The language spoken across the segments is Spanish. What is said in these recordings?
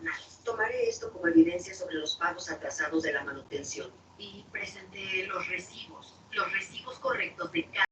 tribunales. Tomaré esto como evidencia sobre los pagos atrasados de la manutención. Y presenté los recibos correctos de cada...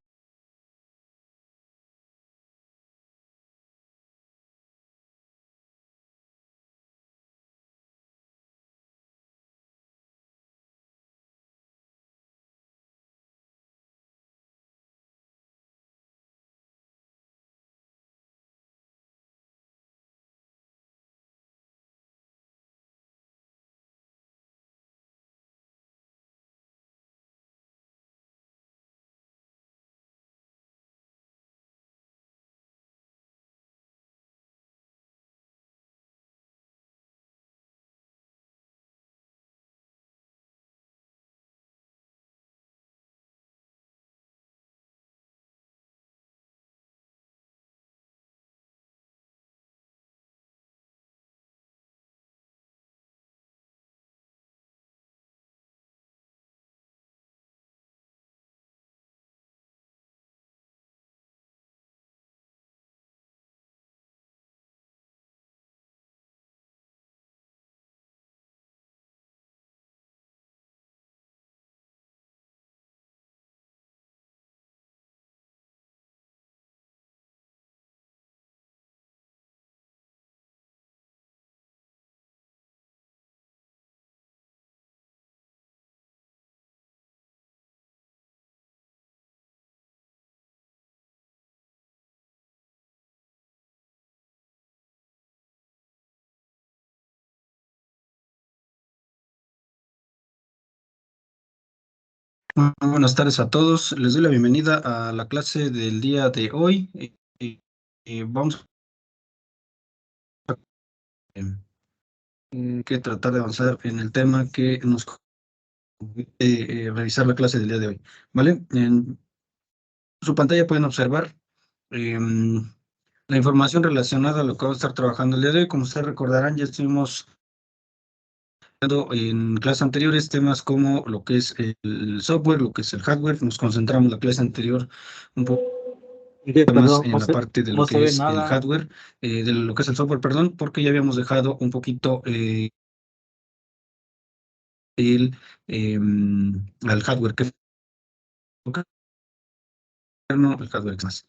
Muy buenas tardes a todos. Les doy la bienvenida a la clase del día de hoy. Vamos a que tratar de avanzar en el tema que nos revisar la clase del día de hoy. ¿Vale? En su pantalla pueden observar la información relacionada a lo que vamos a estar trabajando el día de hoy. Como ustedes recordarán, ya estuvimos en clases anteriores temas como lo que es el software, lo que es el hardware. Nos concentramos en la clase anterior un poco más Perdón, en la parte de lo no se que ve es el nada. hardware, de lo que es el software, perdón, porque ya habíamos dejado un poquito el, al hardware que el hardware que más.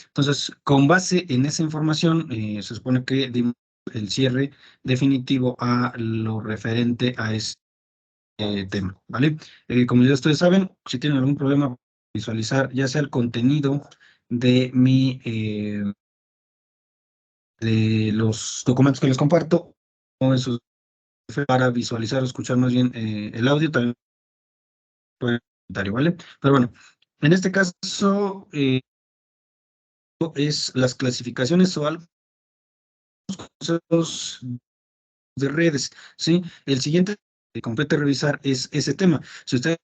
Entonces, con base en esa información, se supone que dimos el cierre definitivo a lo referente a ese tema, ¿vale? Como ya ustedes saben, si tienen algún problema visualizar ya sea el contenido de de los documentos que les comparto o en sus para visualizar o escuchar más bien el audio, también pueden comentario, ¿vale? Pero bueno, en este caso es las clasificaciones o algo de redes, ¿sí? El siguiente que compete revisar es ese tema. Si usted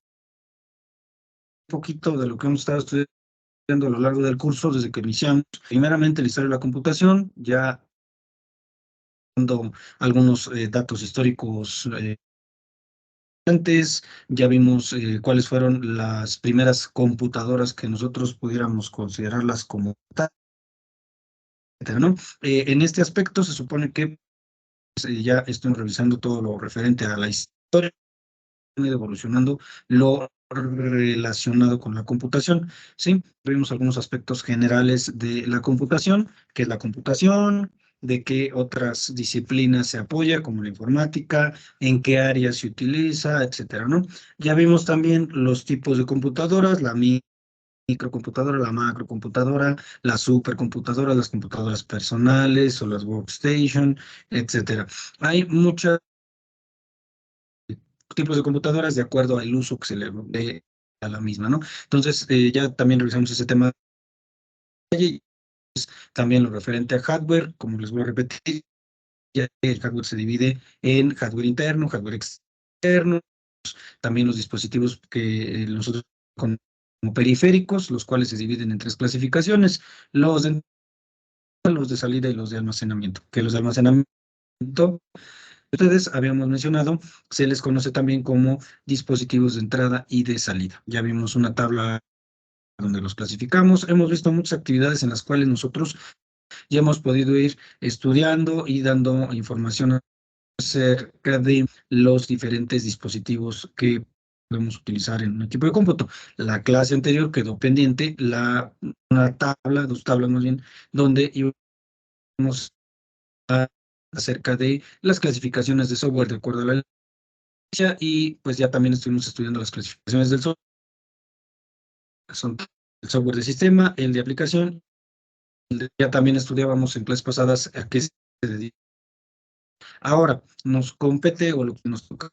un poquito de lo que hemos estado estudiando a lo largo del curso, desde que iniciamos, primeramente la historia de la computación, ya dando algunos datos históricos antes, ya vimos cuáles fueron las primeras computadoras que nosotros pudiéramos considerarlas como tal, ¿no? En este aspecto se supone que ya estoy revisando todo lo referente a la historia, evolucionando lo relacionado con la computación, ¿sí? Vimos algunos aspectos generales de la computación, qué es la computación, de qué otras disciplinas se apoya, como la informática, en qué áreas se utiliza, etcétera, ¿no? Ya vimos también los tipos de computadoras, la microcomputadora, la macrocomputadora, la supercomputadora, las computadoras personales o las workstation, etcétera. Hay muchos tipos de computadoras de acuerdo al uso que se le dé a la misma, ¿no? Entonces, ya también revisamos ese tema, también lo referente a hardware, como les voy a repetir, ya el hardware se divide en hardware interno, hardware externo, también los dispositivos que nosotros con como periféricos, los cuales se dividen en tres clasificaciones, los de salida y los de almacenamiento, que los de almacenamiento, ustedes habíamos mencionado, se les conoce también como dispositivos de entrada y de salida. Ya vimos una tabla donde los clasificamos, hemos visto muchas actividades en las cuales nosotros ya hemos podido ir estudiando y dando información acerca de los diferentes dispositivos que podemos utilizar en un equipo de cómputo. La clase anterior quedó pendiente, una tabla, dos tablas más bien, donde íbamos a acerca de las clasificaciones de software de acuerdo a la licencia y pues ya también estuvimos estudiando las clasificaciones del software, que son el software de sistema, el de aplicación, ya también estudiábamos en clases pasadas a qué se dedica. Ahora nos compete o lo que nos toca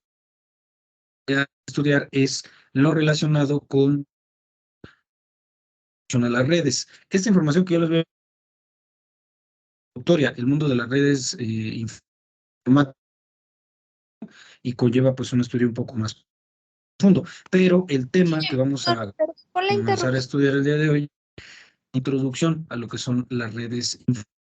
estudiar es lo relacionado con las redes. Esta información que yo les voy a introductoria, el mundo de las redes informáticas y conlleva pues un estudio un poco más profundo, pero el tema que vamos a Por la comenzar a estudiar el día de hoy, introducción a lo que son las redes informáticas.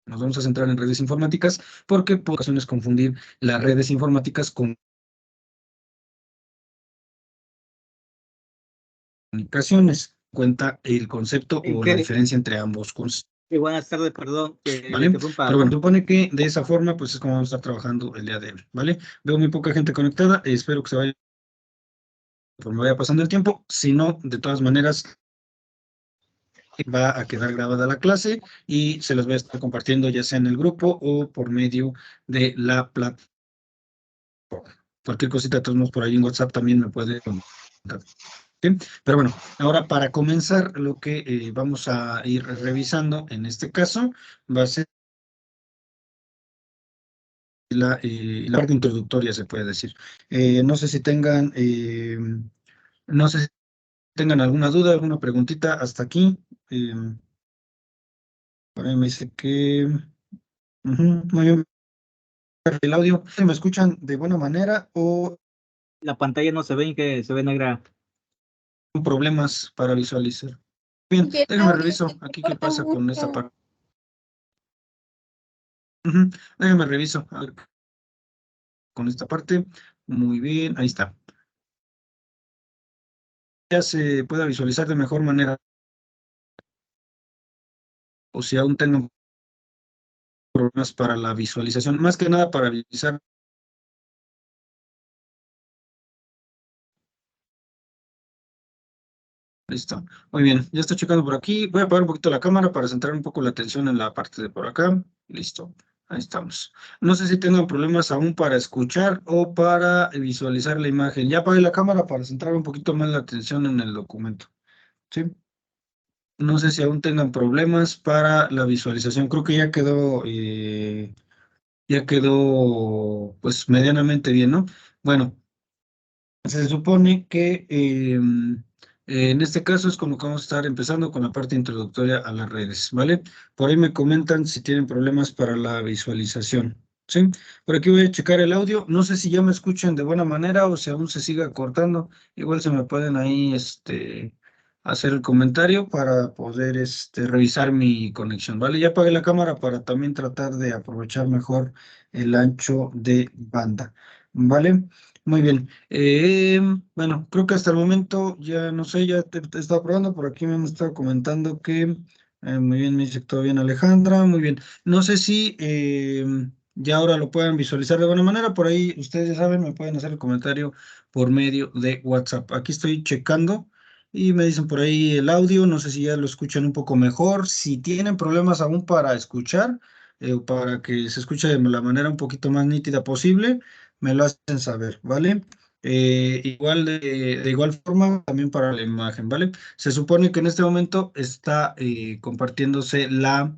Nos vamos a centrar en redes informáticas porque por ocasiones confundir las redes informáticas con comunicaciones. Cuenta el concepto o la diferencia entre ambos conceptos. Buenas tardes, perdón que ¿Vale? interrumpa. Pero bueno, supone que de esa forma, pues es como vamos a estar trabajando el día de hoy, ¿vale? Veo muy poca gente conectada, espero que se vaya, pues me vaya pasando el tiempo, si no, de todas maneras, va a quedar grabada la clase y se las voy a estar compartiendo ya sea en el grupo o por medio de la plataforma. Cualquier cosita, todos modos, por ahí en WhatsApp también me puede comentar. ¿Sí? Pero bueno, ahora para comenzar, lo que vamos a ir revisando en este caso va a ser la parte introductoria, se puede decir. No sé si tengan, no sé si tengan alguna duda, alguna preguntita hasta aquí. Por ahí me dice que muy bien. El audio, ¿me escuchan de buena manera o La pantalla no se ve y que se ve negra. con problemas para visualizar? Bien, Y el déjame audio reviso se aquí qué corta pasa con esta mucho. parte. Déjame reviso a ver, con esta parte. Muy bien, ahí está. Ya se puede visualizar de mejor manera. O si aún tengo problemas para la visualización, más que nada para visualizar. Listo. Muy bien, ya estoy checando por aquí. Voy a apagar un poquito la cámara para centrar un poco la atención en la parte de por acá. Listo. Ahí estamos. No sé si tengan problemas aún para escuchar o para visualizar la imagen. Ya apagué la cámara para centrar un poquito más la atención en el documento. ¿Sí? No sé si aún tengan problemas para la visualización. Creo que ya quedó pues medianamente bien, ¿no? Bueno, se supone que en este caso es como que vamos a estar empezando con la parte introductoria a las redes, ¿vale? Por ahí me comentan si tienen problemas para la visualización, ¿sí? Por aquí voy a checar el audio. No sé si ya me escuchan de buena manera o si aún se siga cortando. Igual se me pueden ahí hacer el comentario para poder revisar mi conexión, ¿vale? Ya apagué la cámara para también tratar de aprovechar mejor el ancho de banda, ¿vale? Muy bien. Bueno, creo que hasta el momento ya no sé, ya te estaba probando, por aquí me han estado comentando que muy bien, me dice que todo bien Alejandra, muy bien. No sé si ya ahora lo puedan visualizar de buena manera, por ahí ustedes ya saben, me pueden hacer el comentario por medio de WhatsApp. Aquí estoy checando y me dicen por ahí el audio, no sé si ya lo escuchan un poco mejor, si tienen problemas aún para escuchar, para que se escuche de la manera un poquito más nítida posible me lo hacen saber, ¿vale? Igual de igual forma también para la imagen, ¿vale? Se supone que en este momento está compartiéndose la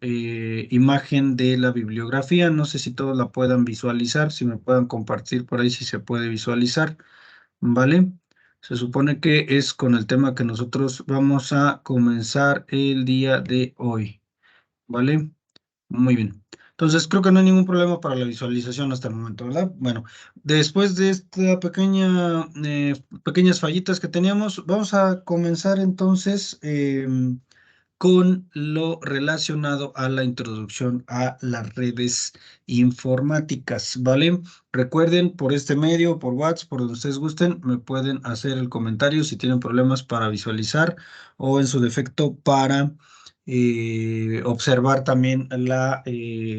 imagen de la bibliografía. No sé si todos la puedan visualizar, si me puedan compartir por ahí si se puede visualizar, ¿vale? Se supone que es con el tema que nosotros vamos a comenzar el día de hoy, ¿vale? Muy bien. Entonces, creo que no hay ningún problema para la visualización hasta el momento, ¿verdad? Bueno, después de esta pequeñas fallitas que teníamos, vamos a comenzar entonces con lo relacionado a la introducción a las redes informáticas, ¿vale? Recuerden, por este medio, por WhatsApp, por donde ustedes gusten, me pueden hacer el comentario si tienen problemas para visualizar o en su defecto para observar también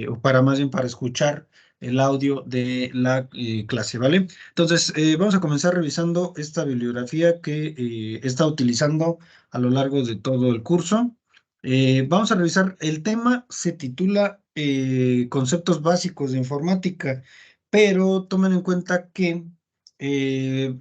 o para más bien para escuchar el audio de la clase, ¿vale? Entonces, vamos a comenzar revisando esta bibliografía que he estado utilizando a lo largo de todo el curso. Vamos a revisar, el tema se titula Conceptos básicos de informática, pero tomen en cuenta que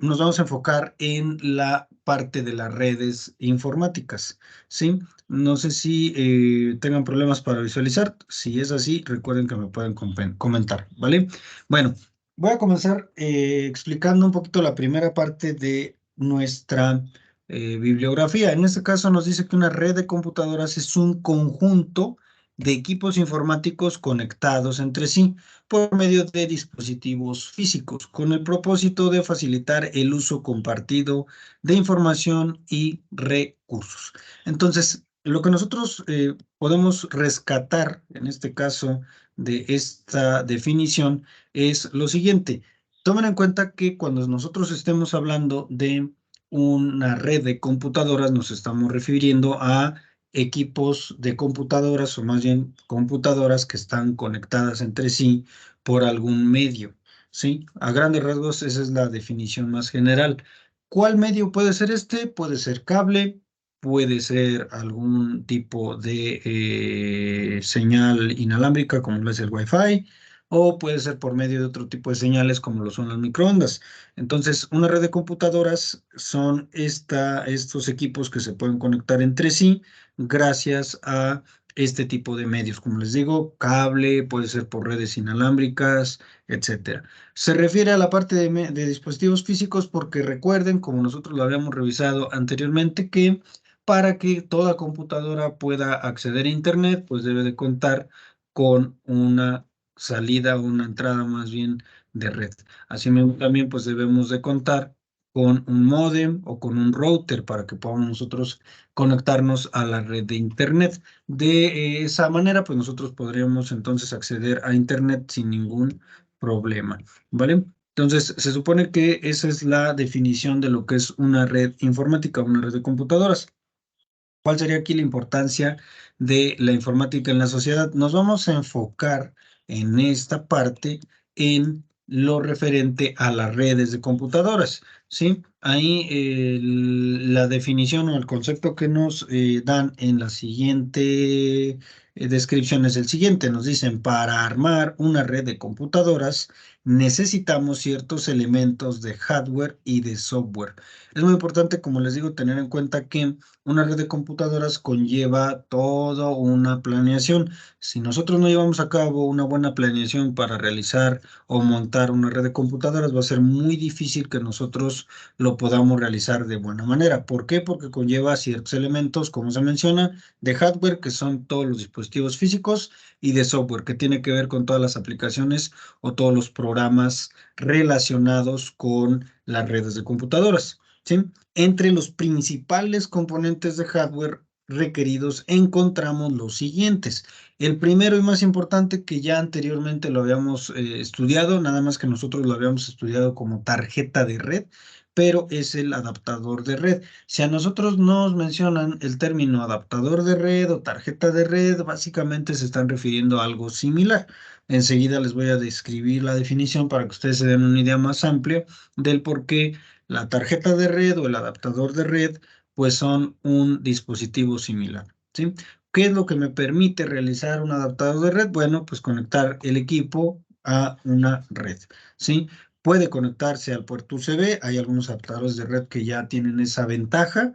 nos vamos a enfocar en la parte de las redes informáticas, ¿sí? No sé si tengan problemas para visualizar. Si es así, recuerden que me pueden comentar, ¿vale? Bueno, voy a comenzar explicando un poquito la primera parte de nuestra bibliografía. En este caso nos dice que una red de computadoras es un conjunto de equipos informáticos conectados entre sí por medio de dispositivos físicos, con el propósito de facilitar el uso compartido de información y recursos. Entonces, lo que nosotros podemos rescatar en este caso de esta definición es lo siguiente. Tomen en cuenta que cuando nosotros estemos hablando de una red de computadoras, nos estamos refiriendo a equipos de computadoras o más bien computadoras que están conectadas entre sí por algún medio, ¿sí? A grandes rasgos, esa es la definición más general. ¿Cuál medio puede ser este? Puede ser cable, puede ser algún tipo de señal inalámbrica como lo es el Wi-Fi, o puede ser por medio de otro tipo de señales como lo son las microondas. Entonces, una red de computadoras son estos equipos que se pueden conectar entre sí gracias a este tipo de medios. Como les digo, cable, puede ser por redes inalámbricas, etcétera. Se refiere a la parte de dispositivos físicos porque recuerden, como nosotros lo habíamos revisado anteriormente, que para que toda computadora pueda acceder a Internet, pues debe de contar con una salida o una entrada más bien de red. Así mismo también pues debemos de contar con un módem o con un router para que podamos nosotros conectarnos a la red de Internet. De esa manera pues nosotros podríamos entonces acceder a Internet sin ningún problema, ¿vale? Entonces, se supone que esa es la definición de lo que es una red informática, una red de computadoras. ¿Cuál sería aquí la importancia de la informática en la sociedad? Nos vamos a enfocar en esta parte en lo referente a las redes de computadoras, ¿sí? Ahí la definición o el concepto que nos dan en la siguiente descripción es el siguiente. Nos dicen, para armar una red de computadoras necesitamos ciertos elementos de hardware y de software. Es muy importante, como les digo, tener en cuenta que una red de computadoras conlleva toda una planeación. Si nosotros no llevamos a cabo una buena planeación para realizar o montar una red de computadoras, va a ser muy difícil que nosotros lo podamos realizar de buena manera. ¿Por qué? Porque conlleva ciertos elementos, como se menciona, de hardware, que son todos los dispositivos físicos, y de software, que tiene que ver con todas las aplicaciones o todos los programas relacionados con las redes de computadoras, ¿sí? Entre los principales componentes de hardware requeridos encontramos los siguientes. El primero y más importante, que ya anteriormente lo habíamos estudiado, nada más que nosotros lo habíamos estudiado como tarjeta de red, pero es el adaptador de red. Si a nosotros nos mencionan el término adaptador de red o tarjeta de red, básicamente se están refiriendo a algo similar. Enseguida les voy a describir la definición para que ustedes se den una idea más amplia del por qué la tarjeta de red o el adaptador de red, pues son un dispositivo similar, ¿sí? ¿Qué es lo que me permite realizar un adaptador de red? Bueno, pues conectar el equipo a una red, ¿sí? Puede conectarse al puerto USB, hay algunos adaptadores de red que ya tienen esa ventaja,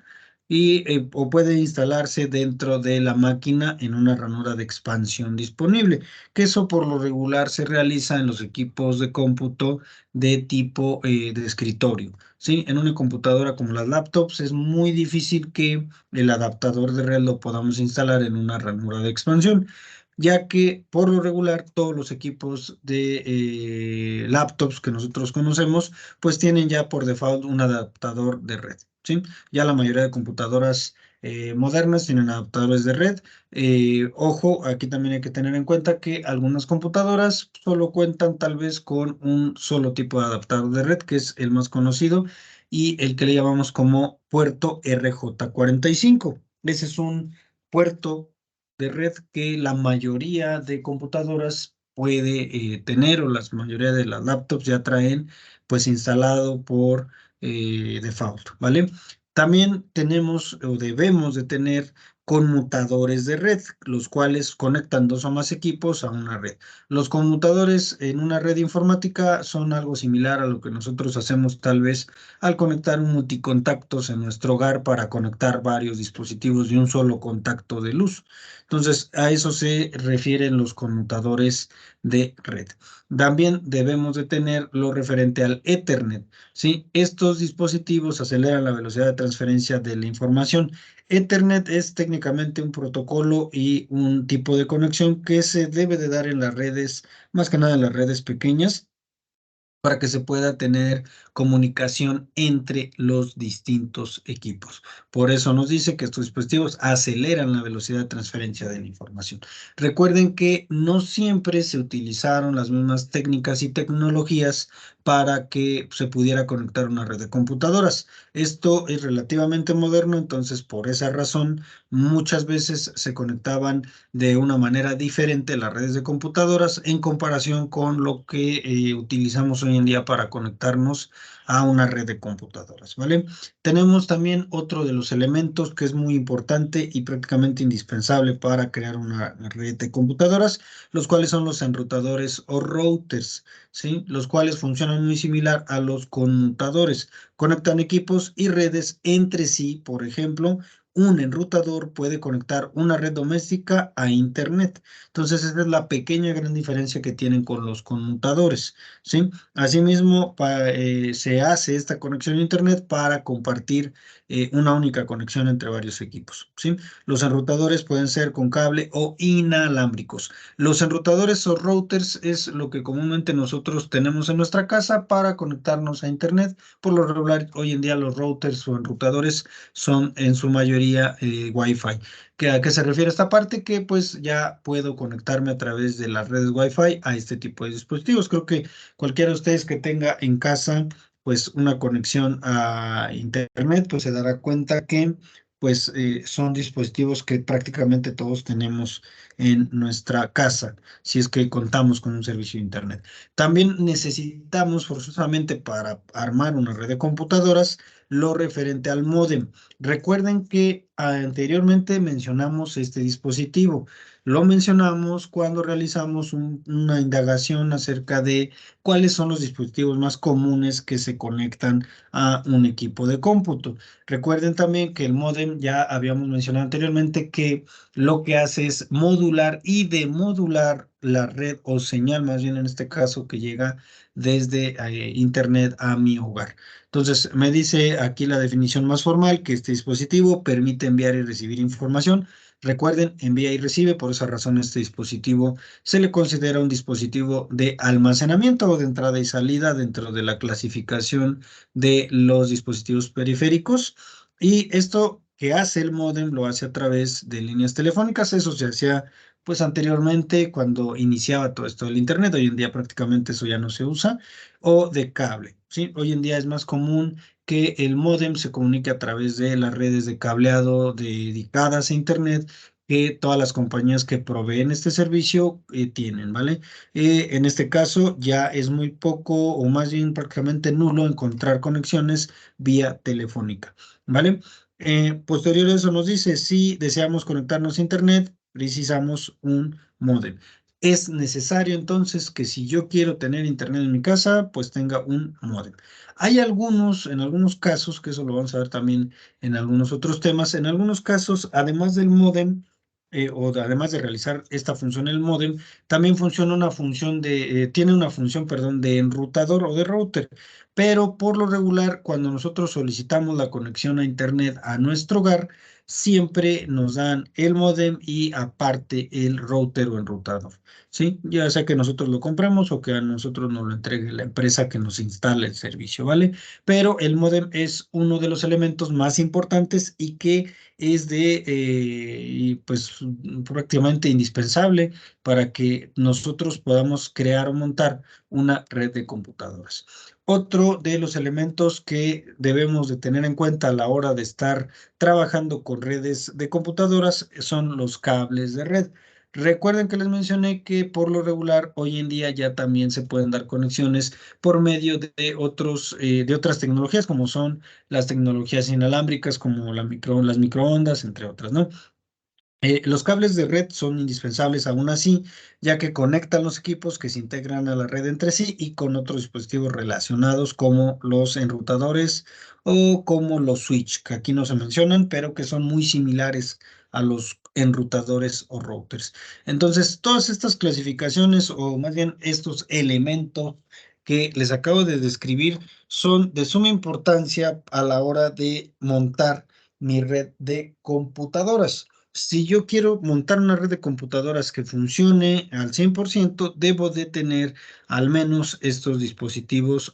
o puede instalarse dentro de la máquina en una ranura de expansión disponible, que eso por lo regular se realiza en los equipos de cómputo de tipo de escritorio, ¿sí? En una computadora como las laptops es muy difícil que el adaptador de red lo podamos instalar en una ranura de expansión, ya que por lo regular todos los equipos de laptops que nosotros conocemos pues tienen ya por default un adaptador de red, ¿sí? Ya la mayoría de computadoras modernas tienen adaptadores de red. Ojo, aquí también hay que tener en cuenta que algunas computadoras solo cuentan tal vez con un solo tipo de adaptador de red, que es el más conocido y el que le llamamos como puerto RJ45. Ese es un puerto de red que la mayoría de computadoras puede tener, o la mayoría de las laptops ya traen pues instalado por default, ¿vale? También tenemos o debemos de tener conmutadores de red, los cuales conectan dos o más equipos a una red. Los conmutadores en una red informática son algo similar a lo que nosotros hacemos tal vez al conectar un multicontactos en nuestro hogar para conectar varios dispositivos de un solo contacto de luz. Entonces, a eso se refieren los conmutadores de red. También debemos de tener lo referente al Ethernet, ¿sí? Estos dispositivos aceleran la velocidad de transferencia de la información. Ethernet es técnicamente un protocolo y un tipo de conexión que se debe de dar en las redes, más que nada en las redes pequeñas, para que se pueda tener comunicación entre los distintos equipos. Por eso nos dice que estos dispositivos aceleran la velocidad de transferencia de la información. Recuerden que no siempre se utilizaron las mismas técnicas y tecnologías para que se pudiera conectar una red de computadoras. Esto es relativamente moderno, entonces por esa razón muchas veces se conectaban de una manera diferente las redes de computadoras en comparación con lo que utilizamos hoy en día para conectarnos a una red de computadoras, ¿vale? Tenemos también otro de los elementos que es muy importante y prácticamente indispensable para crear una red de computadoras, los cuales son los enrutadores o routers, ¿sí? Los cuales funcionan muy similar a los conmutadores. Conectan equipos y redes entre sí, por ejemplo, un enrutador puede conectar una red doméstica a Internet. Entonces, esa es la pequeña gran diferencia que tienen con los conmutadores, ¿sí? Asimismo, se hace esta conexión a Internet para compartir una única conexión entre varios equipos, ¿sí? Los enrutadores pueden ser con cable o inalámbricos. Los enrutadores o routers es lo que comúnmente nosotros tenemos en nuestra casa para conectarnos a Internet. Por lo regular, hoy en día los routers o enrutadores son en su mayoría Wi-Fi. ¿A qué se refiere esta parte? Que pues ya puedo conectarme a través de las redes Wi-Fi a este tipo de dispositivos. Creo que cualquiera de ustedes que tenga en casa pues una conexión a Internet, pues se dará cuenta que pues son dispositivos que prácticamente todos tenemos en nuestra casa, si es que contamos con un servicio de Internet. También necesitamos forzosamente para armar una red de computadoras lo referente al módem. Recuerden que anteriormente mencionamos este dispositivo. Lo mencionamos cuando realizamos una indagación acerca de cuáles son los dispositivos más comunes que se conectan a un equipo de cómputo. Recuerden también que el módem, ya habíamos mencionado anteriormente, que lo que hace es modular y demodular la red o señal, más bien en este caso, que llega desde Internet a mi hogar. Entonces, me dice aquí la definición más formal que este dispositivo permite enviar y recibir información. Recuerden, envía y recibe, por esa razón este dispositivo se le considera un dispositivo de almacenamiento o de entrada y salida dentro de la clasificación de los dispositivos periféricos. Y esto que hace el módem lo hace a través de líneas telefónicas. Eso se hacía pues anteriormente cuando iniciaba todo esto del Internet. Hoy en día prácticamente eso ya no se usa. O de cable, ¿sí? Hoy en día es más común que el módem se comunique a través de las redes de cableado dedicadas a Internet que todas las compañías que proveen este servicio tienen, ¿vale? En este caso ya es muy poco o más bien prácticamente nulo encontrar conexiones vía telefónica, ¿vale? Posterior a eso nos dice, si deseamos conectarnos a Internet, precisamos un módem. Es necesario entonces que si yo quiero tener Internet en mi casa, pues tenga un módem. Hay en algunos casos, que eso lo vamos a ver también en algunos otros temas, en algunos casos, además del módem, además de realizar esta función el módem, también funciona una función tiene una función, perdón, de enrutador o de router. Pero por lo regular, cuando nosotros solicitamos la conexión a Internet a nuestro hogar, siempre nos dan el módem y aparte el router o enrutador, ¿sí? Ya sea que nosotros lo compremos o que a nosotros nos lo entregue la empresa que nos instala el servicio, ¿vale? Pero el módem es uno de los elementos más importantes y que es pues prácticamente indispensable para que nosotros podamos crear o montar una red de computadoras. Otro de los elementos que debemos de tener en cuenta a la hora de estar trabajando con redes de computadoras son los cables de red. Recuerden que les mencioné que por lo regular hoy en día ya también se pueden dar conexiones por medio de otras tecnologías como son las tecnologías inalámbricas como las microondas, entre otras, ¿no? Los cables de red son indispensables aún así, ya que conectan los equipos que se integran a la red entre sí y con otros dispositivos relacionados como los enrutadores o como los switch, que aquí no se mencionan, pero que son muy similares a los enrutadores o routers. Entonces, todas estas clasificaciones o más bien estos elementos que les acabo de describir son de suma importancia a la hora de montar mi red de computadoras. Si yo quiero montar una red de computadoras que funcione al 100%, debo de tener al menos estos dispositivos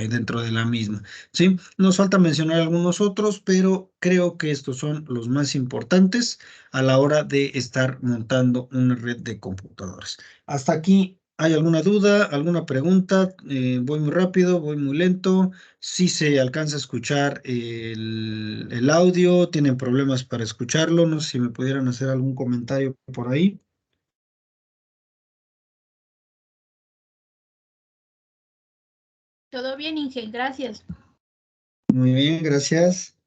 dentro de la misma, ¿sí? Nos falta mencionar algunos otros, pero creo que estos son los más importantes a la hora de estar montando una red de computadoras. Hasta aquí, ¿hay alguna duda, alguna pregunta? Voy muy rápido, voy muy lento. Si se alcanza a escuchar el audio, tienen problemas para escucharlo, no sé si me pudieran hacer algún comentario por ahí. Todo bien, Inge, gracias. Muy bien, gracias.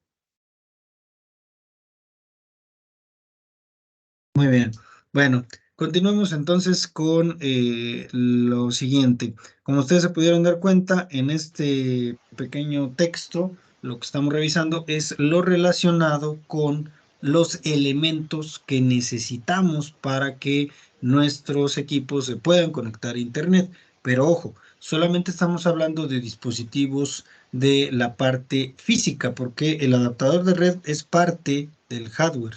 Muy bien. Bueno, continuemos entonces con lo siguiente. Como ustedes se pudieron dar cuenta, en este pequeño texto, lo que estamos revisando es lo relacionado con los elementos que necesitamos para que nuestros equipos se puedan conectar a Internet. Pero ojo, solamente estamos hablando de dispositivos de la parte física, porque el adaptador de red es parte del hardware.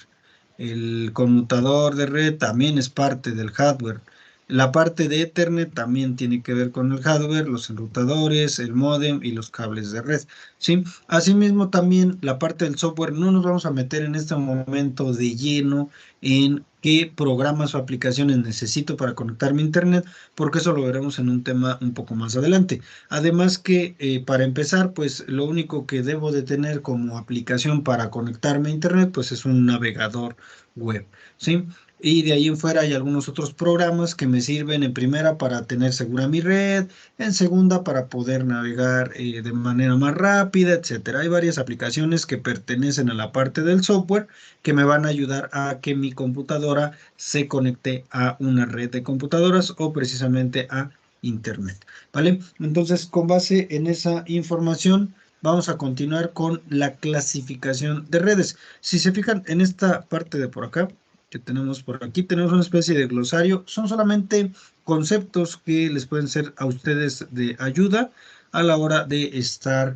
El conmutador de red también es parte del hardware. La parte de Ethernet también tiene que ver con el hardware, los enrutadores, el módem y los cables de red, ¿sí? Asimismo, también la parte del software, no nos vamos a meter en este momento de lleno en qué programas o aplicaciones necesito para conectarme a Internet, porque eso lo veremos en un tema un poco más adelante. Además que para empezar, pues lo único que debo de tener como aplicación para conectarme a Internet, pues es un navegador web, ¿sí? Y de ahí en fuera hay algunos otros programas que me sirven en primera para tener segura mi red, en segunda para poder navegar de manera más rápida, etcétera. Hay varias aplicaciones que pertenecen a la parte del software que me van a ayudar a que mi computadora se conecte a una red de computadoras o precisamente a Internet, ¿vale? Entonces, con base en esa información, vamos a continuar con la clasificación de redes. Si se fijan en esta parte de por acá, que tenemos por aquí, tenemos una especie de glosario. Son solamente conceptos que les pueden ser a ustedes de ayuda a la hora de estar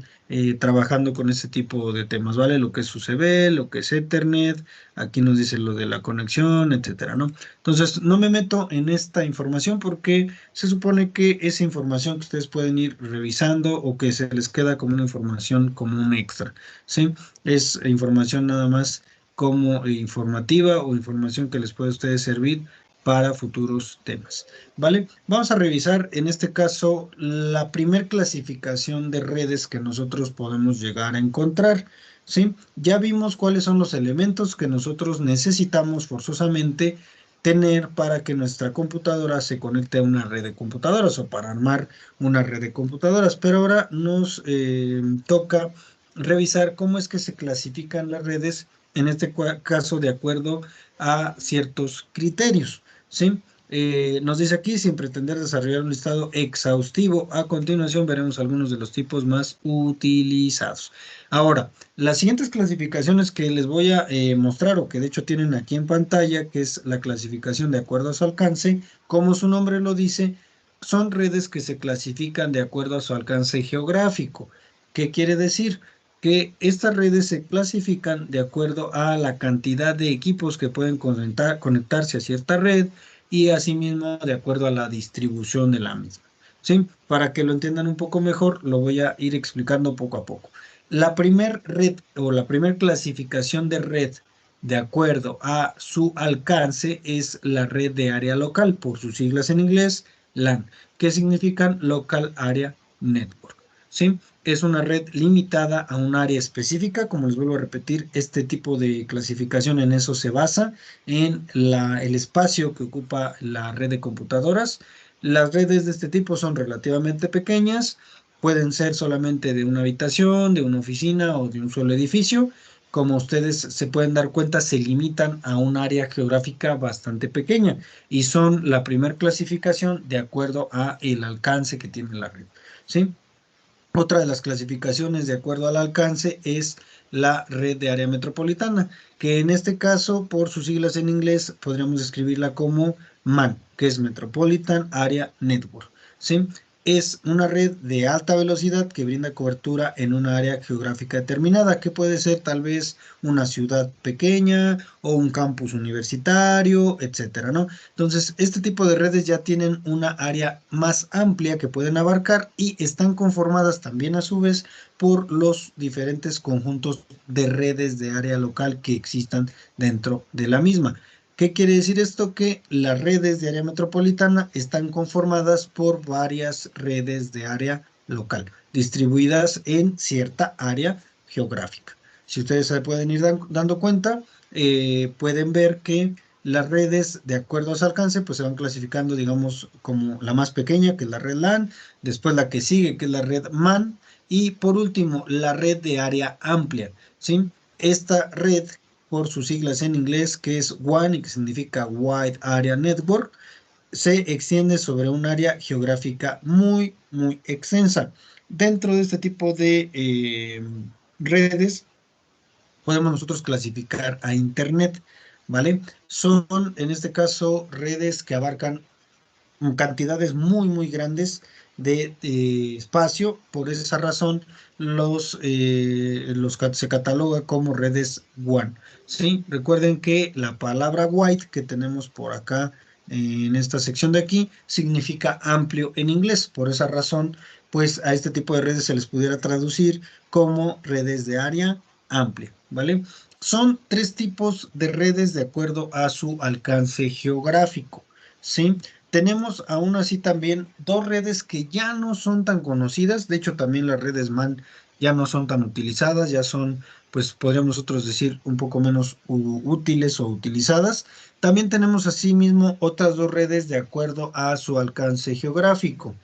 trabajando con este tipo de temas, ¿vale? Lo que es UCB, lo que es Ethernet, aquí nos dice lo de la conexión, etcétera, ¿no? Entonces, no me meto en esta información porque se supone que esa información que ustedes pueden ir revisando o que se les queda como una información como un extra, ¿sí? Es información nada más como informativa o información que les puede a ustedes servir para futuros temas, ¿vale? Vamos a revisar en este caso la primer clasificación de redes que nosotros podemos llegar a encontrar, ¿sí? Ya vimos cuáles son los elementos que nosotros necesitamos forzosamente tener para que nuestra computadora se conecte a una red de computadoras o para armar una red de computadoras, pero ahora nos toca revisar cómo es que se clasifican las redes, en este caso de acuerdo a ciertos criterios, ¿sí? Nos dice aquí, sin pretender desarrollar un listado exhaustivo, a continuación veremos algunos de los tipos más utilizados. Ahora, las siguientes clasificaciones que les voy a mostrar, o que de hecho tienen aquí en pantalla, que es la clasificación de acuerdo a su alcance, como su nombre lo dice, son redes que se clasifican de acuerdo a su alcance geográfico. ¿Qué quiere decir? Que estas redes se clasifican de acuerdo a la cantidad de equipos que pueden conectarse a cierta red y asimismo de acuerdo a la distribución de la misma, ¿sí? Para que lo entiendan un poco mejor, lo voy a ir explicando poco a poco. La primer red o la primer clasificación de red de acuerdo a su alcance es la red de área local, por sus siglas en inglés, LAN, que significan Local Area Network, ¿sí? Es una red limitada a un área específica, como les vuelvo a repetir, este tipo de clasificación en eso se basa, en el espacio que ocupa la red de computadoras. Las redes de este tipo son relativamente pequeñas, pueden ser solamente de una habitación, de una oficina o de un solo edificio. Como ustedes se pueden dar cuenta, se limitan a un área geográfica bastante pequeña y son la primera clasificación de acuerdo a el alcance que tiene la red, ¿sí? Otra de las clasificaciones de acuerdo al alcance es la red de área metropolitana, que en este caso, por sus siglas en inglés, podríamos escribirla como MAN, que es Metropolitan Area Network, ¿sí? Es una red de alta velocidad que brinda cobertura en una área geográfica determinada, que puede ser tal vez una ciudad pequeña o un campus universitario, etcétera, ¿no? Entonces, este tipo de redes ya tienen una área más amplia que pueden abarcar y están conformadas también a su vez por los diferentes conjuntos de redes de área local que existan dentro de la misma. ¿Qué quiere decir esto? Que las redes de área metropolitana están conformadas por varias redes de área local, distribuidas en cierta área geográfica. Si ustedes se pueden ir dando cuenta, pueden ver que las redes, de acuerdo a su alcance, pues se van clasificando, digamos, como la más pequeña, que es la red LAN, después la que sigue, que es la red MAN, y por último, la red de área amplia, ¿sí? Esta red, por sus siglas en inglés, que es WAN y que significa Wide Area Network, se extiende sobre un área geográfica muy, muy extensa. Dentro de este tipo de redes, podemos nosotros clasificar a Internet, ¿vale? Son, en este caso, redes que abarcan cantidades muy, muy grandes de espacio. Por esa razón, se cataloga como redes WAN, ¿sí? Recuerden que la palabra wide que tenemos por acá en esta sección de aquí significa amplio en inglés. Por esa razón, pues a este tipo de redes se les pudiera traducir como redes de área amplia, ¿vale? Son tres tipos de redes de acuerdo a su alcance geográfico, ¿sí? Tenemos aún así también dos redes que ya no son tan conocidas, de hecho también las redes MAN ya no son tan utilizadas, ya son, pues podríamos nosotros decir, un poco menos útiles o utilizadas. También tenemos asimismo otras dos redes de acuerdo a su alcance geográfico.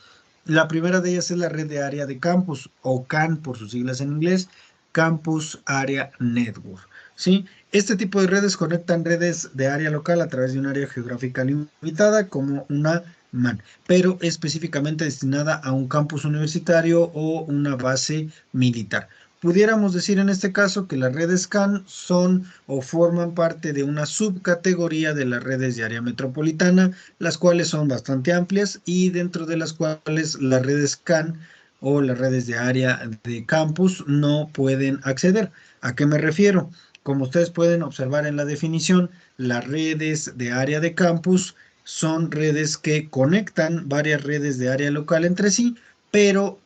La primera de ellas es la red de área de campus, o CAN por sus siglas en inglés, Campus Area Network, ¿sí? Este tipo de redes conectan redes de área local a través de un área geográfica limitada como una MAN, pero específicamente destinada a un campus universitario o una base militar. Pudiéramos decir en este caso que las redes CAN son o forman parte de una subcategoría de las redes de área metropolitana, las cuales son bastante amplias y dentro de las cuales las redes CAN o las redes de área de campus no pueden acceder. ¿A qué me refiero? Como ustedes pueden observar en la definición, las redes de área de campus son redes que conectan varias redes de área local entre sí, pero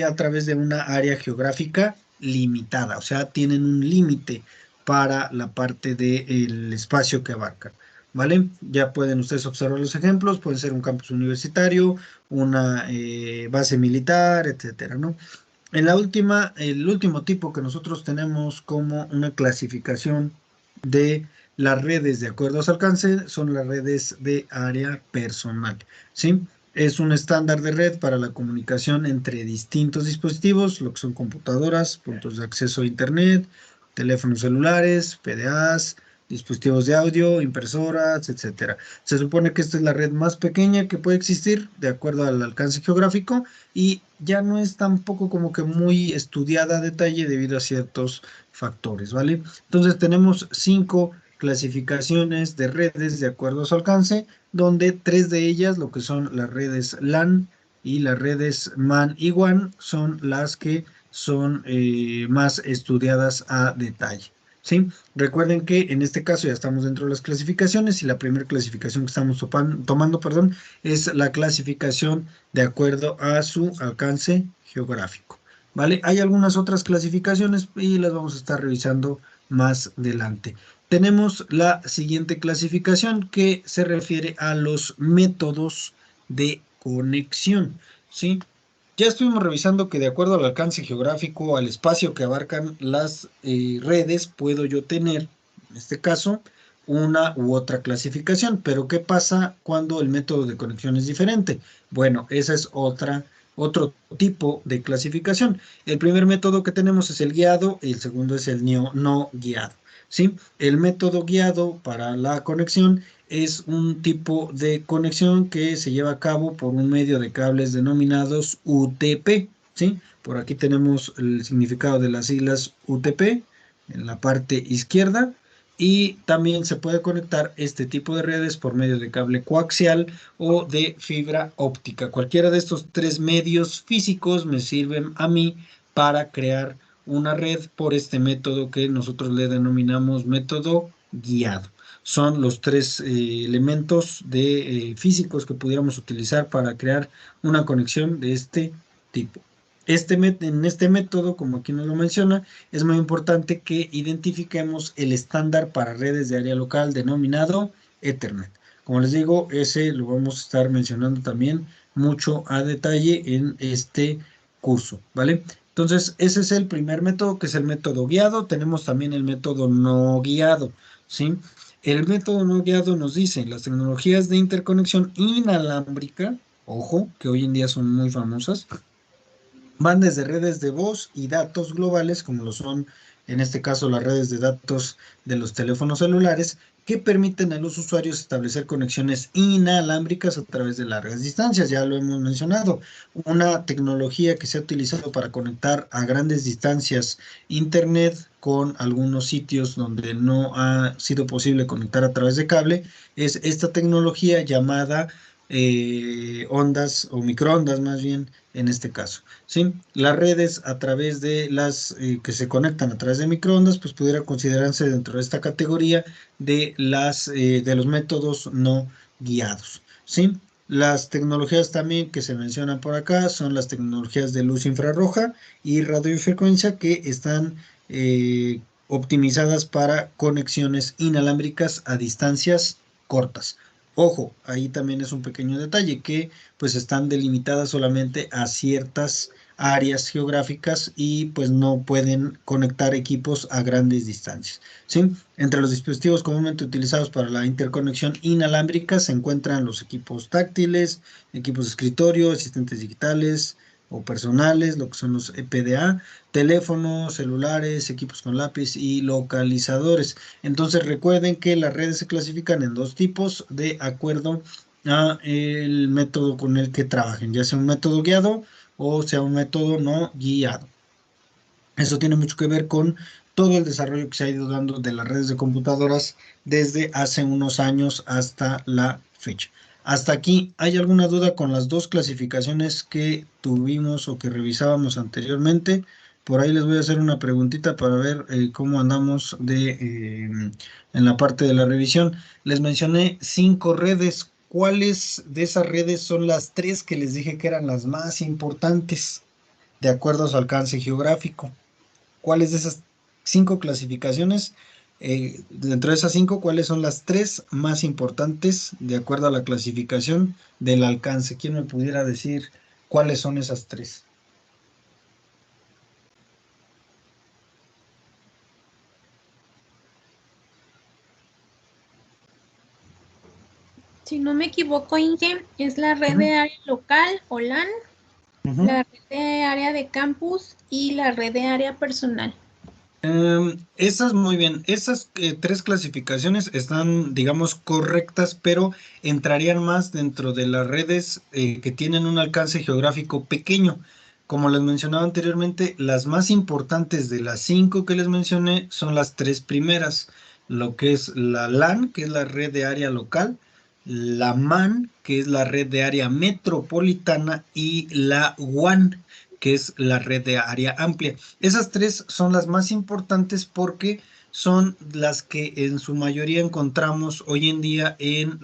a través de una área geográfica limitada, o sea, tienen un límite para la parte del espacio que abarcan, ¿vale? Ya pueden ustedes observar los ejemplos, pueden ser un campus universitario, una base militar, etcétera, ¿no? El último tipo que nosotros tenemos como una clasificación de las redes de acuerdo a su alcance son las redes de área personal, ¿sí? Es un estándar de red para la comunicación entre distintos dispositivos, lo que son computadoras, puntos de acceso a Internet, teléfonos celulares, PDAs, dispositivos de audio, impresoras, etcétera. Se supone que esta es la red más pequeña que puede existir de acuerdo al alcance geográfico y ya no es tampoco como que muy estudiada a detalle debido a ciertos factores, ¿vale? Entonces tenemos 5 clasificaciones de redes de acuerdo a su alcance, donde 3 de ellas, lo que son las redes LAN y las redes MAN y WAN, son las que son más estudiadas a detalle, ¿sí? Recuerden que en este caso ya estamos dentro de las clasificaciones y la primera clasificación que estamos tomando, perdón, es la clasificación de acuerdo a su alcance geográfico, ¿vale? Hay algunas otras clasificaciones y las vamos a estar revisando más adelante. Tenemos la siguiente clasificación que se refiere a los métodos de conexión, ¿sí? ya estuvimos revisando que de acuerdo al alcance geográfico, al espacio que abarcan las redes, puedo yo tener, en este caso, una u otra clasificación. Pero ¿qué pasa cuando el método de conexión es diferente? Bueno, esa es otro tipo de clasificación. El primer método que tenemos es el guiado, y el segundo es el no guiado, ¿sí? El método guiado para la conexión es un tipo de conexión que se lleva a cabo por un medio de cables denominados UTP, ¿sí? Por aquí tenemos el significado de las siglas UTP en la parte izquierda, y también se puede conectar este tipo de redes por medio de cable coaxial o de fibra óptica. Cualquiera de estos tres medios físicos me sirven a mí para crear una red por este método que nosotros le denominamos método guiado. Son los tres elementos físicos que pudiéramos utilizar para crear una conexión de este tipo. En este método, como aquí nos lo menciona, es muy importante que identifiquemos el estándar para redes de área local denominado Ethernet. Como les digo, ese lo vamos a estar mencionando también mucho a detalle en este curso, ¿vale? Entonces, ese es el primer método, que es el método guiado. Tenemos también el método no guiado, ¿sí? El método no guiado nos dice, las tecnologías de interconexión inalámbrica, ojo, que hoy en día son muy famosas, van desde redes de voz y datos globales, como lo son en este caso las redes de datos de los teléfonos celulares, que permiten a los usuarios establecer conexiones inalámbricas a través de largas distancias. Ya lo hemos mencionado, una tecnología que se ha utilizado para conectar a grandes distancias Internet con algunos sitios donde no ha sido posible conectar a través de cable, es esta tecnología llamada ondas o microondas más bien en este caso. ¿Sí? Las redes a través de las que se conectan a través de microondas, pues pudiera considerarse dentro de esta categoría de de los métodos no guiados. ¿Sí? Las tecnologías también que se mencionan por acá son las tecnologías de luz infrarroja y radiofrecuencia, que están optimizadas para conexiones inalámbricas a distancias cortas. Ojo, ahí también es un pequeño detalle que pues están delimitadas solamente a ciertas áreas geográficas y pues no pueden conectar equipos a grandes distancias, ¿sí? Entre los dispositivos comúnmente utilizados para la interconexión inalámbrica se encuentran los equipos táctiles, equipos de escritorio, asistentes digitales o personales, lo que son los EPDA, teléfonos, celulares, equipos con lápiz y localizadores. Entonces recuerden que las redes se clasifican en dos tipos de acuerdo a el método con el que trabajen, ya sea un método guiado o sea un método no guiado. Eso tiene mucho que ver con todo el desarrollo que se ha ido dando de las redes de computadoras desde hace unos años hasta la fecha. Hasta aquí, ¿hay alguna duda con las dos clasificaciones que tuvimos o que revisábamos anteriormente? Por ahí les voy a hacer una preguntita para ver cómo andamos en la parte de la revisión. Les mencioné 5 redes. ¿Cuáles de esas redes son las 3 que les dije que eran las más importantes de acuerdo a su alcance geográfico? ¿Cuáles de esas 5 clasificaciones, dentro de esas 5, cuáles son las 3 más importantes de acuerdo a la clasificación del alcance? ¿Quién me pudiera decir cuáles son esas 3? Si no me equivoco, Inge, es la red de área local o LAN, la red de área de campus y la red de área personal. Esas muy bien, esas 3 clasificaciones están, digamos, correctas, pero entrarían más dentro de las redes que tienen un alcance geográfico pequeño. Como les mencionaba anteriormente, las más importantes de las 5 que les mencioné son las 3 primeras, lo que es la LAN, que es la red de área local, la MAN, que es la red de área metropolitana, y la WAN, que es la red de área amplia. Esas 3 son las más importantes porque son las que en su mayoría encontramos hoy en día en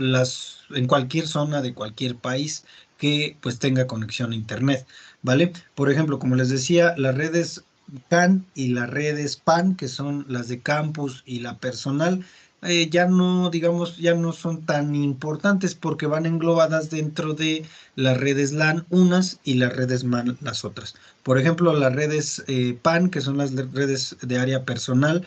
cualquier zona de cualquier país que pues tenga conexión a internet, ¿vale? Por ejemplo, como les decía, las redes CAN y las redes PAN, que son las de campus y la personal, ya no, digamos, ya no son tan importantes porque van englobadas dentro de las redes LAN unas y las redes MAN las otras. Por ejemplo, las redes PAN, que son las redes de área personal,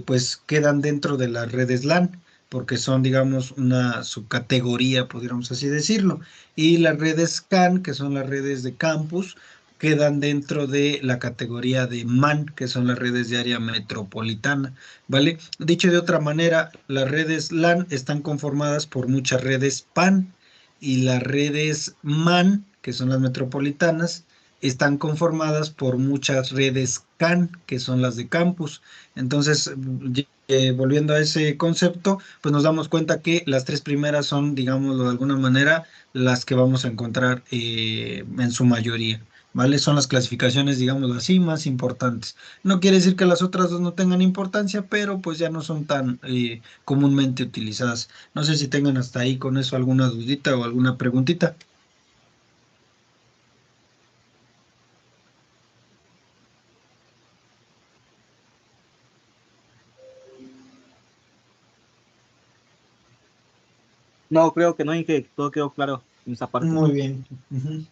pues quedan dentro de las redes LAN porque son, digamos, una subcategoría, podríamos así decirlo. Y las redes CAN, que son las redes de campus, quedan dentro de la categoría de MAN, que son las redes de área metropolitana, ¿vale? Dicho de otra manera, las redes LAN están conformadas por muchas redes PAN y las redes MAN, que son las metropolitanas, están conformadas por muchas redes CAN, que son las de campus. Entonces, volviendo a ese concepto, pues nos damos cuenta que las tres primeras son, digámoslo de alguna manera, las que vamos a encontrar en su mayoría. ¿Vale? Son las clasificaciones, digámoslo así, más importantes. No quiere decir que las otras dos no tengan importancia, pero pues ya no son tan comúnmente utilizadas. No sé si tengan hasta ahí con eso alguna dudita o alguna preguntita. No, creo que no, y que todo quedó claro en esa parte. Muy bien. Ujú.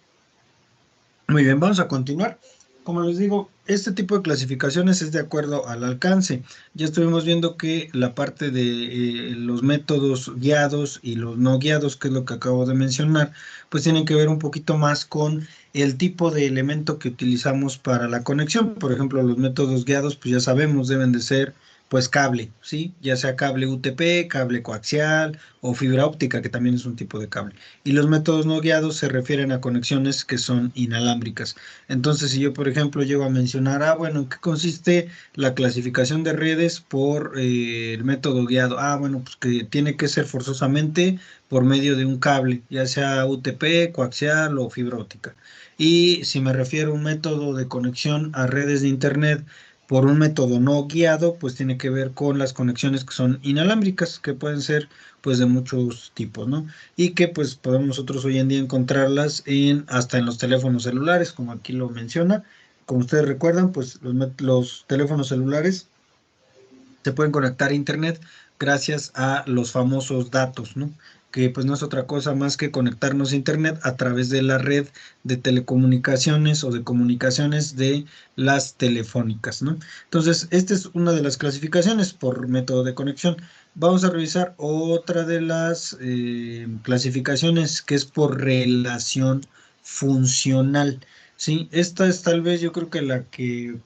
Muy bien, vamos a continuar. Como les digo, este tipo de clasificaciones es de acuerdo al alcance. Ya estuvimos viendo que la parte de los métodos guiados y los no guiados, que es lo que acabo de mencionar, pues tienen que ver un poquito más con el tipo de elemento que utilizamos para la conexión. Por ejemplo, los métodos guiados, pues ya sabemos, deben de ser pues cable, ¿sí? Ya sea cable UTP, cable coaxial o fibra óptica, que también es un tipo de cable. Y los métodos no guiados se refieren a conexiones que son inalámbricas. Entonces, si yo, por ejemplo, llego a mencionar, bueno, ¿en qué consiste la clasificación de redes por el método guiado? Bueno, pues que tiene que ser forzosamente por medio de un cable, ya sea UTP, coaxial o fibra óptica. Y si me refiero a un método de conexión a redes de Internet por un método no guiado, pues tiene que ver con las conexiones que son inalámbricas, que pueden ser pues de muchos tipos, ¿no? Y que pues podemos nosotros hoy en día encontrarlas hasta en los teléfonos celulares, como aquí lo menciona. Como ustedes recuerdan, pues los teléfonos celulares se pueden conectar a Internet gracias a los famosos datos, ¿no? Que pues no es otra cosa más que conectarnos a Internet a través de la red de telecomunicaciones o de comunicaciones de las telefónicas, ¿no? Entonces, esta es una de las clasificaciones por método de conexión. Vamos a revisar otra de las clasificaciones que es por relación funcional, ¿sí? Esta es tal vez yo creo que la que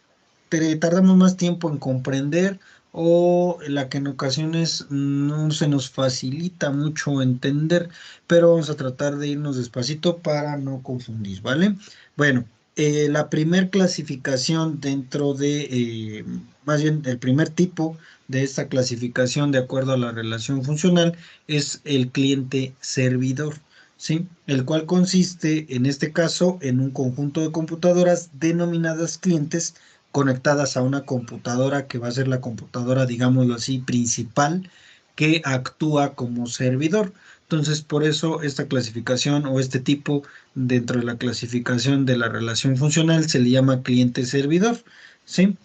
tardamos más tiempo en comprender o la que en ocasiones no se nos facilita mucho entender, pero vamos a tratar de irnos despacito para no confundir, ¿vale? Bueno, la primer clasificación dentro de, más bien el primer tipo de esta clasificación de acuerdo a la relación funcional es el cliente servidor. ¿Sí? El cual consiste, en este caso, en un conjunto de computadoras denominadas clientes conectadas a una computadora que va a ser la computadora, digámoslo así, principal, que actúa como servidor. Entonces, por eso esta clasificación o este tipo dentro de la clasificación de la relación funcional se le llama cliente-servidor, ¿sí?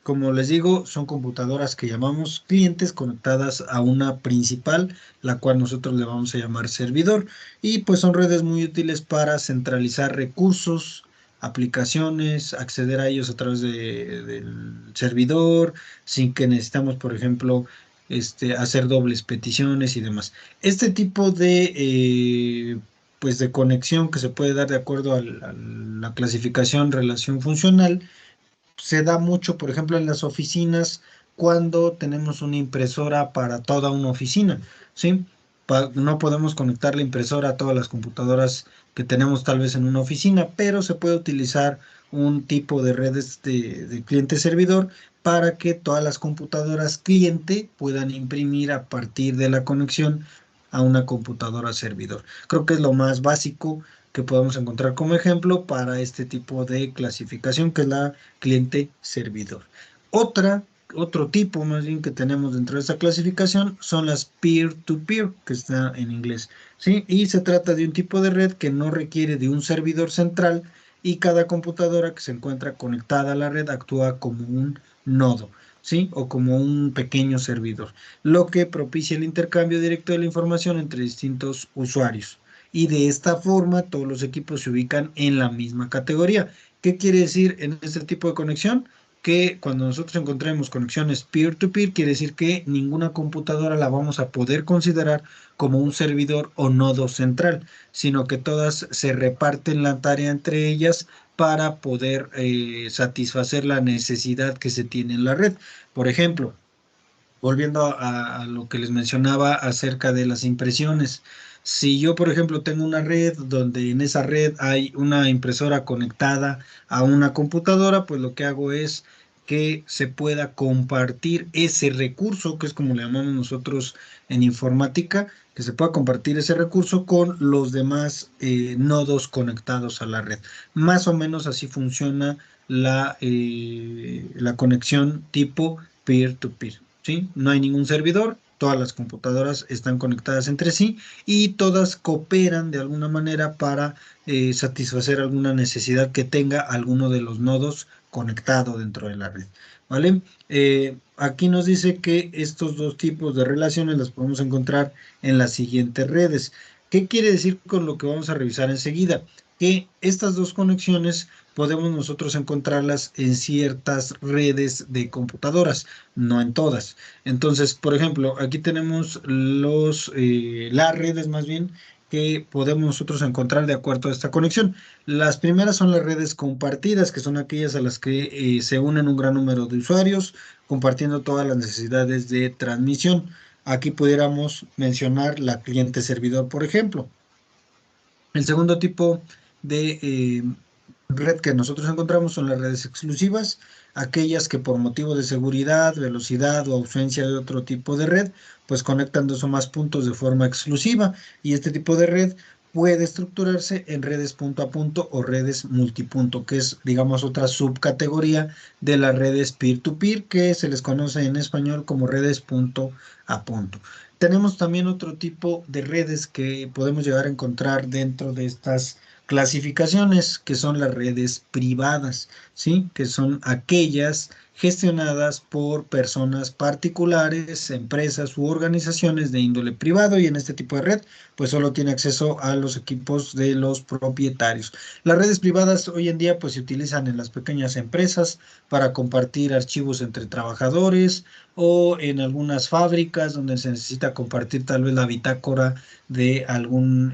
Como les digo, son computadoras que llamamos clientes conectadas a una principal, la cual nosotros le vamos a llamar servidor, y pues son redes muy útiles para centralizar recursos, aplicaciones, acceder a ellos a través del servidor, sin que necesitamos, por ejemplo, hacer dobles peticiones y demás. Este tipo de, pues de conexión que se puede dar de acuerdo a la clasificación relación funcional, se da mucho, por ejemplo, en las oficinas cuando tenemos una impresora para toda una oficina, ¿sí? No podemos conectar la impresora a todas las computadoras que tenemos tal vez en una oficina, pero se puede utilizar un tipo de redes de cliente-servidor para que todas las computadoras cliente puedan imprimir a partir de la conexión a una computadora servidor. Creo que es lo más básico que podemos encontrar como ejemplo para este tipo de clasificación, que es la cliente-servidor. Otro tipo más bien que tenemos dentro de esta clasificación son las peer-to-peer, que está en inglés, ¿sí? Y se trata de un tipo de red que no requiere de un servidor central y cada computadora que se encuentra conectada a la red actúa como un nodo, ¿sí? O como un pequeño servidor, lo que propicia el intercambio directo de la información entre distintos usuarios. Y de esta forma todos los equipos se ubican en la misma categoría. ¿Qué quiere decir en este tipo de conexión? Que cuando nosotros encontremos conexiones peer-to-peer, quiere decir que ninguna computadora la vamos a poder considerar como un servidor o nodo central, sino que todas se reparten la tarea entre ellas para poder satisfacer la necesidad que se tiene en la red. Por ejemplo, volviendo a lo que les mencionaba acerca de las impresiones. Si yo, por ejemplo, tengo una red donde en esa red hay una impresora conectada a una computadora, pues lo que hago es que se pueda compartir ese recurso, que es como le llamamos nosotros en informática, que se pueda compartir ese recurso con los demás nodos conectados a la red. Más o menos así funciona la conexión tipo peer-to-peer. ¿Sí? No hay ningún servidor, todas las computadoras están conectadas entre sí y todas cooperan de alguna manera para satisfacer alguna necesidad que tenga alguno de los nodos conectado dentro de la red, ¿vale? Aquí nos dice que estos dos tipos de relaciones las podemos encontrar en las siguientes redes. ¿Qué quiere decir con lo que vamos a revisar enseguida? Que estas dos conexiones podemos nosotros encontrarlas en ciertas redes de computadoras, no en todas. Entonces, por ejemplo, aquí tenemos las redes más bien que podemos nosotros encontrar de acuerdo a esta conexión. Las primeras son las redes compartidas, que son aquellas a las que se unen un gran número de usuarios, compartiendo todas las necesidades de transmisión. Aquí pudiéramos mencionar la cliente-servidor, por ejemplo. El segundo tipo de red que nosotros encontramos son las redes exclusivas, aquellas que por motivo de seguridad, velocidad o ausencia de otro tipo de red, pues conectan dos o más puntos de forma exclusiva, y este tipo de red puede estructurarse en redes punto a punto o redes multipunto, que es, digamos, otra subcategoría de las redes peer-to-peer, que se les conoce en español como redes punto a punto. Tenemos también otro tipo de redes que podemos llegar a encontrar dentro de estas clasificaciones, que son las redes privadas, ¿sí? Que son aquellas gestionadas por personas particulares, empresas u organizaciones de índole privado, y en este tipo de red pues solo tiene acceso a los equipos de los propietarios. Las redes privadas hoy en día pues se utilizan en las pequeñas empresas para compartir archivos entre trabajadores, o en algunas fábricas donde se necesita compartir tal vez la bitácora de algún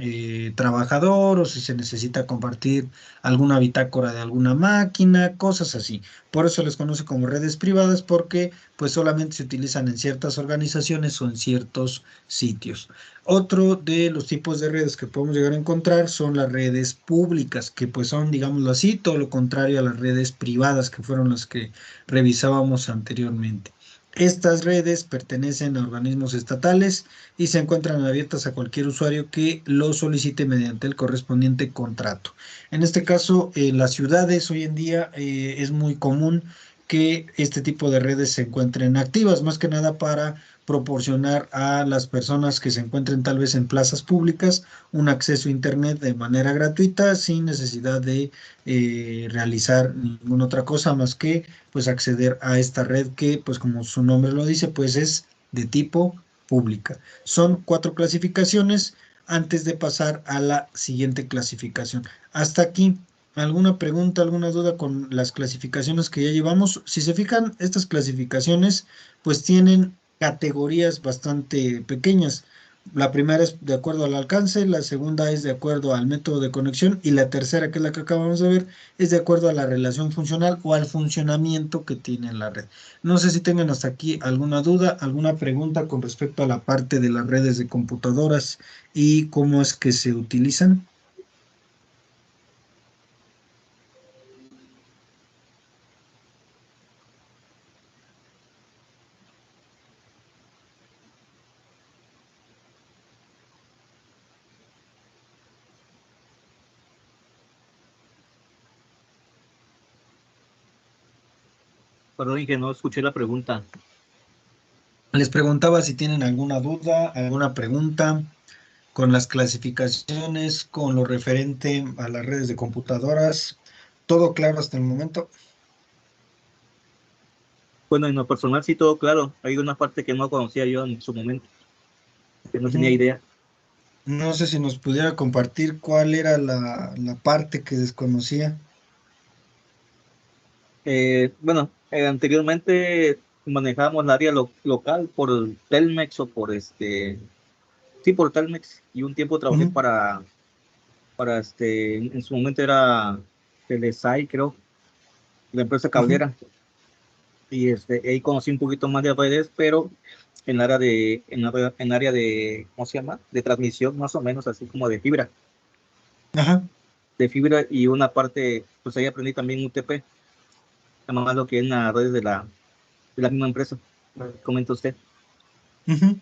trabajador, o si se necesita compartir alguna bitácora de alguna máquina, cosas así. Por eso les conoce como redes privadas, porque pues solamente se utilizan en ciertas organizaciones o en ciertos sitios. Otro de los tipos de redes que podemos llegar a encontrar son las redes públicas, que pues son, digámoslo así, todo lo contrario a las redes privadas, que fueron las que revisábamos anteriormente. Estas redes pertenecen a organismos estatales y se encuentran abiertas a cualquier usuario que lo solicite mediante el correspondiente contrato. En este caso, en las ciudades hoy en día es muy común que este tipo de redes se encuentren activas, más que nada para proporcionar a las personas que se encuentren tal vez en plazas públicas un acceso a Internet de manera gratuita, sin necesidad de realizar ninguna otra cosa más que pues acceder a esta red que, pues como su nombre lo dice, pues es de tipo pública. Son 4 clasificaciones antes de pasar a la siguiente clasificación. Hasta aquí, ¿alguna pregunta, alguna duda con las clasificaciones que ya llevamos? Si se fijan, estas clasificaciones pues tienen categorías bastante pequeñas. La primera es de acuerdo al alcance, la segunda es de acuerdo al método de conexión, y la tercera, que es la que acabamos de ver, es de acuerdo a la relación funcional o al funcionamiento que tiene la red. No sé si tengan hasta aquí alguna duda, alguna pregunta con respecto a la parte de las redes de computadoras y cómo es que se utilizan. Perdón, que no escuché la pregunta. Les preguntaba si tienen alguna duda, alguna pregunta con las clasificaciones, con lo referente a las redes de computadoras, todo claro hasta el momento. Bueno, en lo personal sí todo claro. Hay una parte que no conocía yo en su momento, que no tenía Ujú. idea. No sé si nos pudiera compartir cuál era la parte que desconocía. Bueno, anteriormente manejábamos el área local por el Telmex o por sí, por Telmex, y un tiempo trabajé Ujú, para en su momento era Telesai, creo, la empresa ujú. cablera, y ahí conocí un poquito más de redes, pero en área de, ¿cómo se llama? De transmisión, más o menos, así como Ajá. de fibra, y una parte, pues ahí aprendí también UTP, más lo que es en las redes de la misma empresa, comenta usted. Ujú.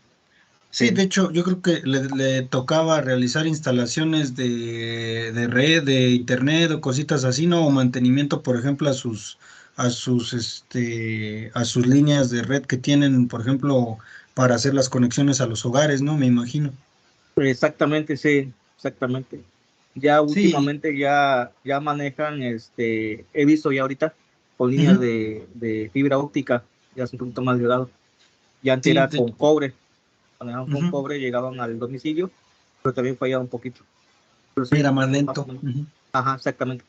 Sí, Sí. de hecho, yo creo que le tocaba realizar instalaciones de red, de internet o cositas así, ¿no? O mantenimiento, por ejemplo, a sus líneas de red que tienen, por ejemplo, para hacer las conexiones a los hogares, ¿no? Me imagino. Exactamente, sí, exactamente. Ya Sí. últimamente ya manejan, he visto ya ahorita con líneas Ujú. de fibra óptica, ya es un poquito más delgado. Ya antes Sí, era con cobre, manejaban con ujú. cobre, llegaban al domicilio, pero también fallaba un poquito. Pero sí, Era más más o lento. menos. Ujú. Ajá, exactamente.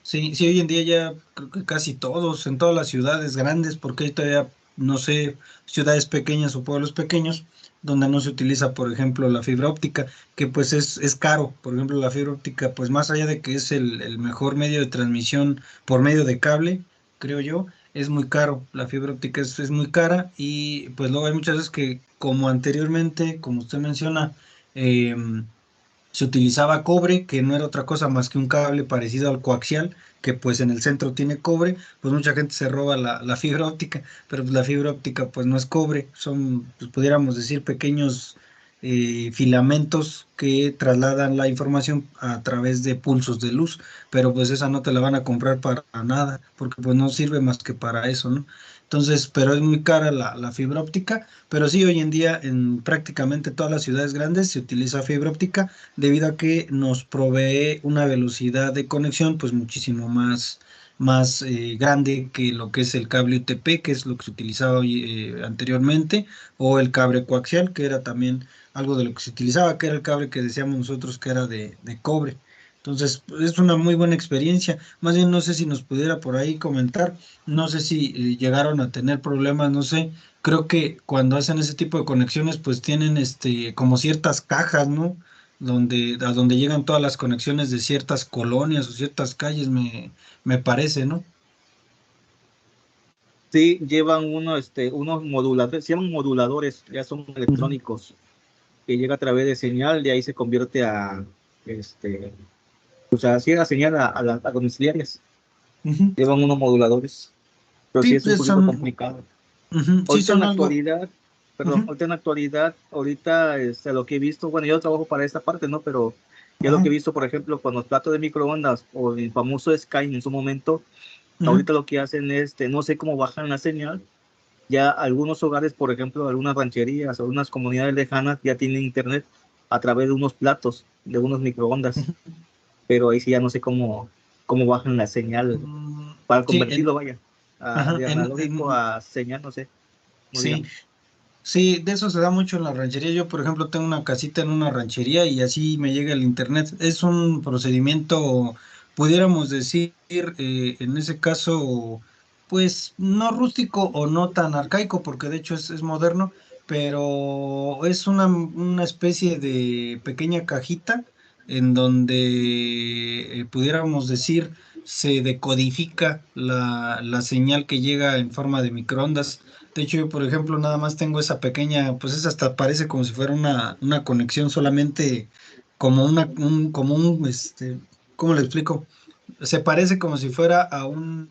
Sí, sí, hoy en día ya creo que casi todos, en todas las ciudades grandes, porque hay todavía, no sé, ciudades pequeñas o pueblos pequeños, donde no se utiliza, por ejemplo, la fibra óptica, que pues es caro. Por ejemplo, la fibra óptica, pues más allá de que es el mejor medio de transmisión por medio de cable, creo yo, es muy caro. La fibra óptica es muy cara y pues luego hay muchas veces que, como anteriormente, como usted menciona, se utilizaba cobre, que no era otra cosa más que un cable parecido al coaxial, que pues en el centro tiene cobre, pues mucha gente se roba la fibra óptica, pero pues la fibra óptica pues no es cobre, son, pues pudiéramos decir, pequeños filamentos que trasladan la información a través de pulsos de luz, pero pues esa no te la van a comprar para nada, porque pues no sirve más que para eso, ¿no? Entonces, pero es muy cara la fibra óptica, pero sí, hoy en día en prácticamente todas las ciudades grandes se utiliza fibra óptica debido a que nos provee una velocidad de conexión pues muchísimo más grande que lo que es el cable UTP, que es lo que se utilizaba anteriormente, o el cable coaxial, que era también algo de lo que se utilizaba, que era el cable que decíamos nosotros que era de cobre. Entonces, pues, es una muy buena experiencia. Más bien, no sé si nos pudiera por ahí comentar, no sé si llegaron a tener problemas, no sé. Creo que cuando hacen ese tipo de conexiones, pues tienen como ciertas cajas, ¿no? A donde llegan todas las conexiones de ciertas colonias o ciertas calles, me parece, ¿no? Sí, llevan unos moduladores, se llaman moduladores, ya son Ujú, electrónicos, que llega a través de señal, de ahí se convierte a, este, o sea, así la señal a domiciliarias. ujú. Llevan unos moduladores, pero sí Sí, es un poquito complicado. sí Ahorita en son la algo. actualidad, perdón, Ujú, ahorita lo que he visto, bueno, yo trabajo para esta parte, ¿no? Pero ya lo ajá, que he visto, por ejemplo, con los platos de microondas o el famoso Sky en su momento, ujú, ahorita lo que hacen es, no sé cómo bajan la señal. Ya algunos hogares, por ejemplo, algunas rancherías, algunas comunidades lejanas ya tienen internet a través de unos platos, de unos microondas, ujú. pero ahí sí ya no sé cómo bajan la señal para Sí, convertirlo, vaya, ajá, de analógico a señal, no sé, no sí. digamos. Sí, de eso se da mucho en la ranchería. Yo, por ejemplo, tengo una casita en una ranchería y así me llega el internet. Es un procedimiento, pudiéramos decir, en ese caso, pues no rústico o no tan arcaico, porque de hecho es moderno, pero es una especie de pequeña cajita en donde pudiéramos decir se decodifica la señal que llega en forma de microondas. De hecho, yo, por ejemplo, nada más tengo esa pequeña, pues es hasta parece como si fuera una conexión solamente como ¿cómo le explico? Se parece como si fuera a un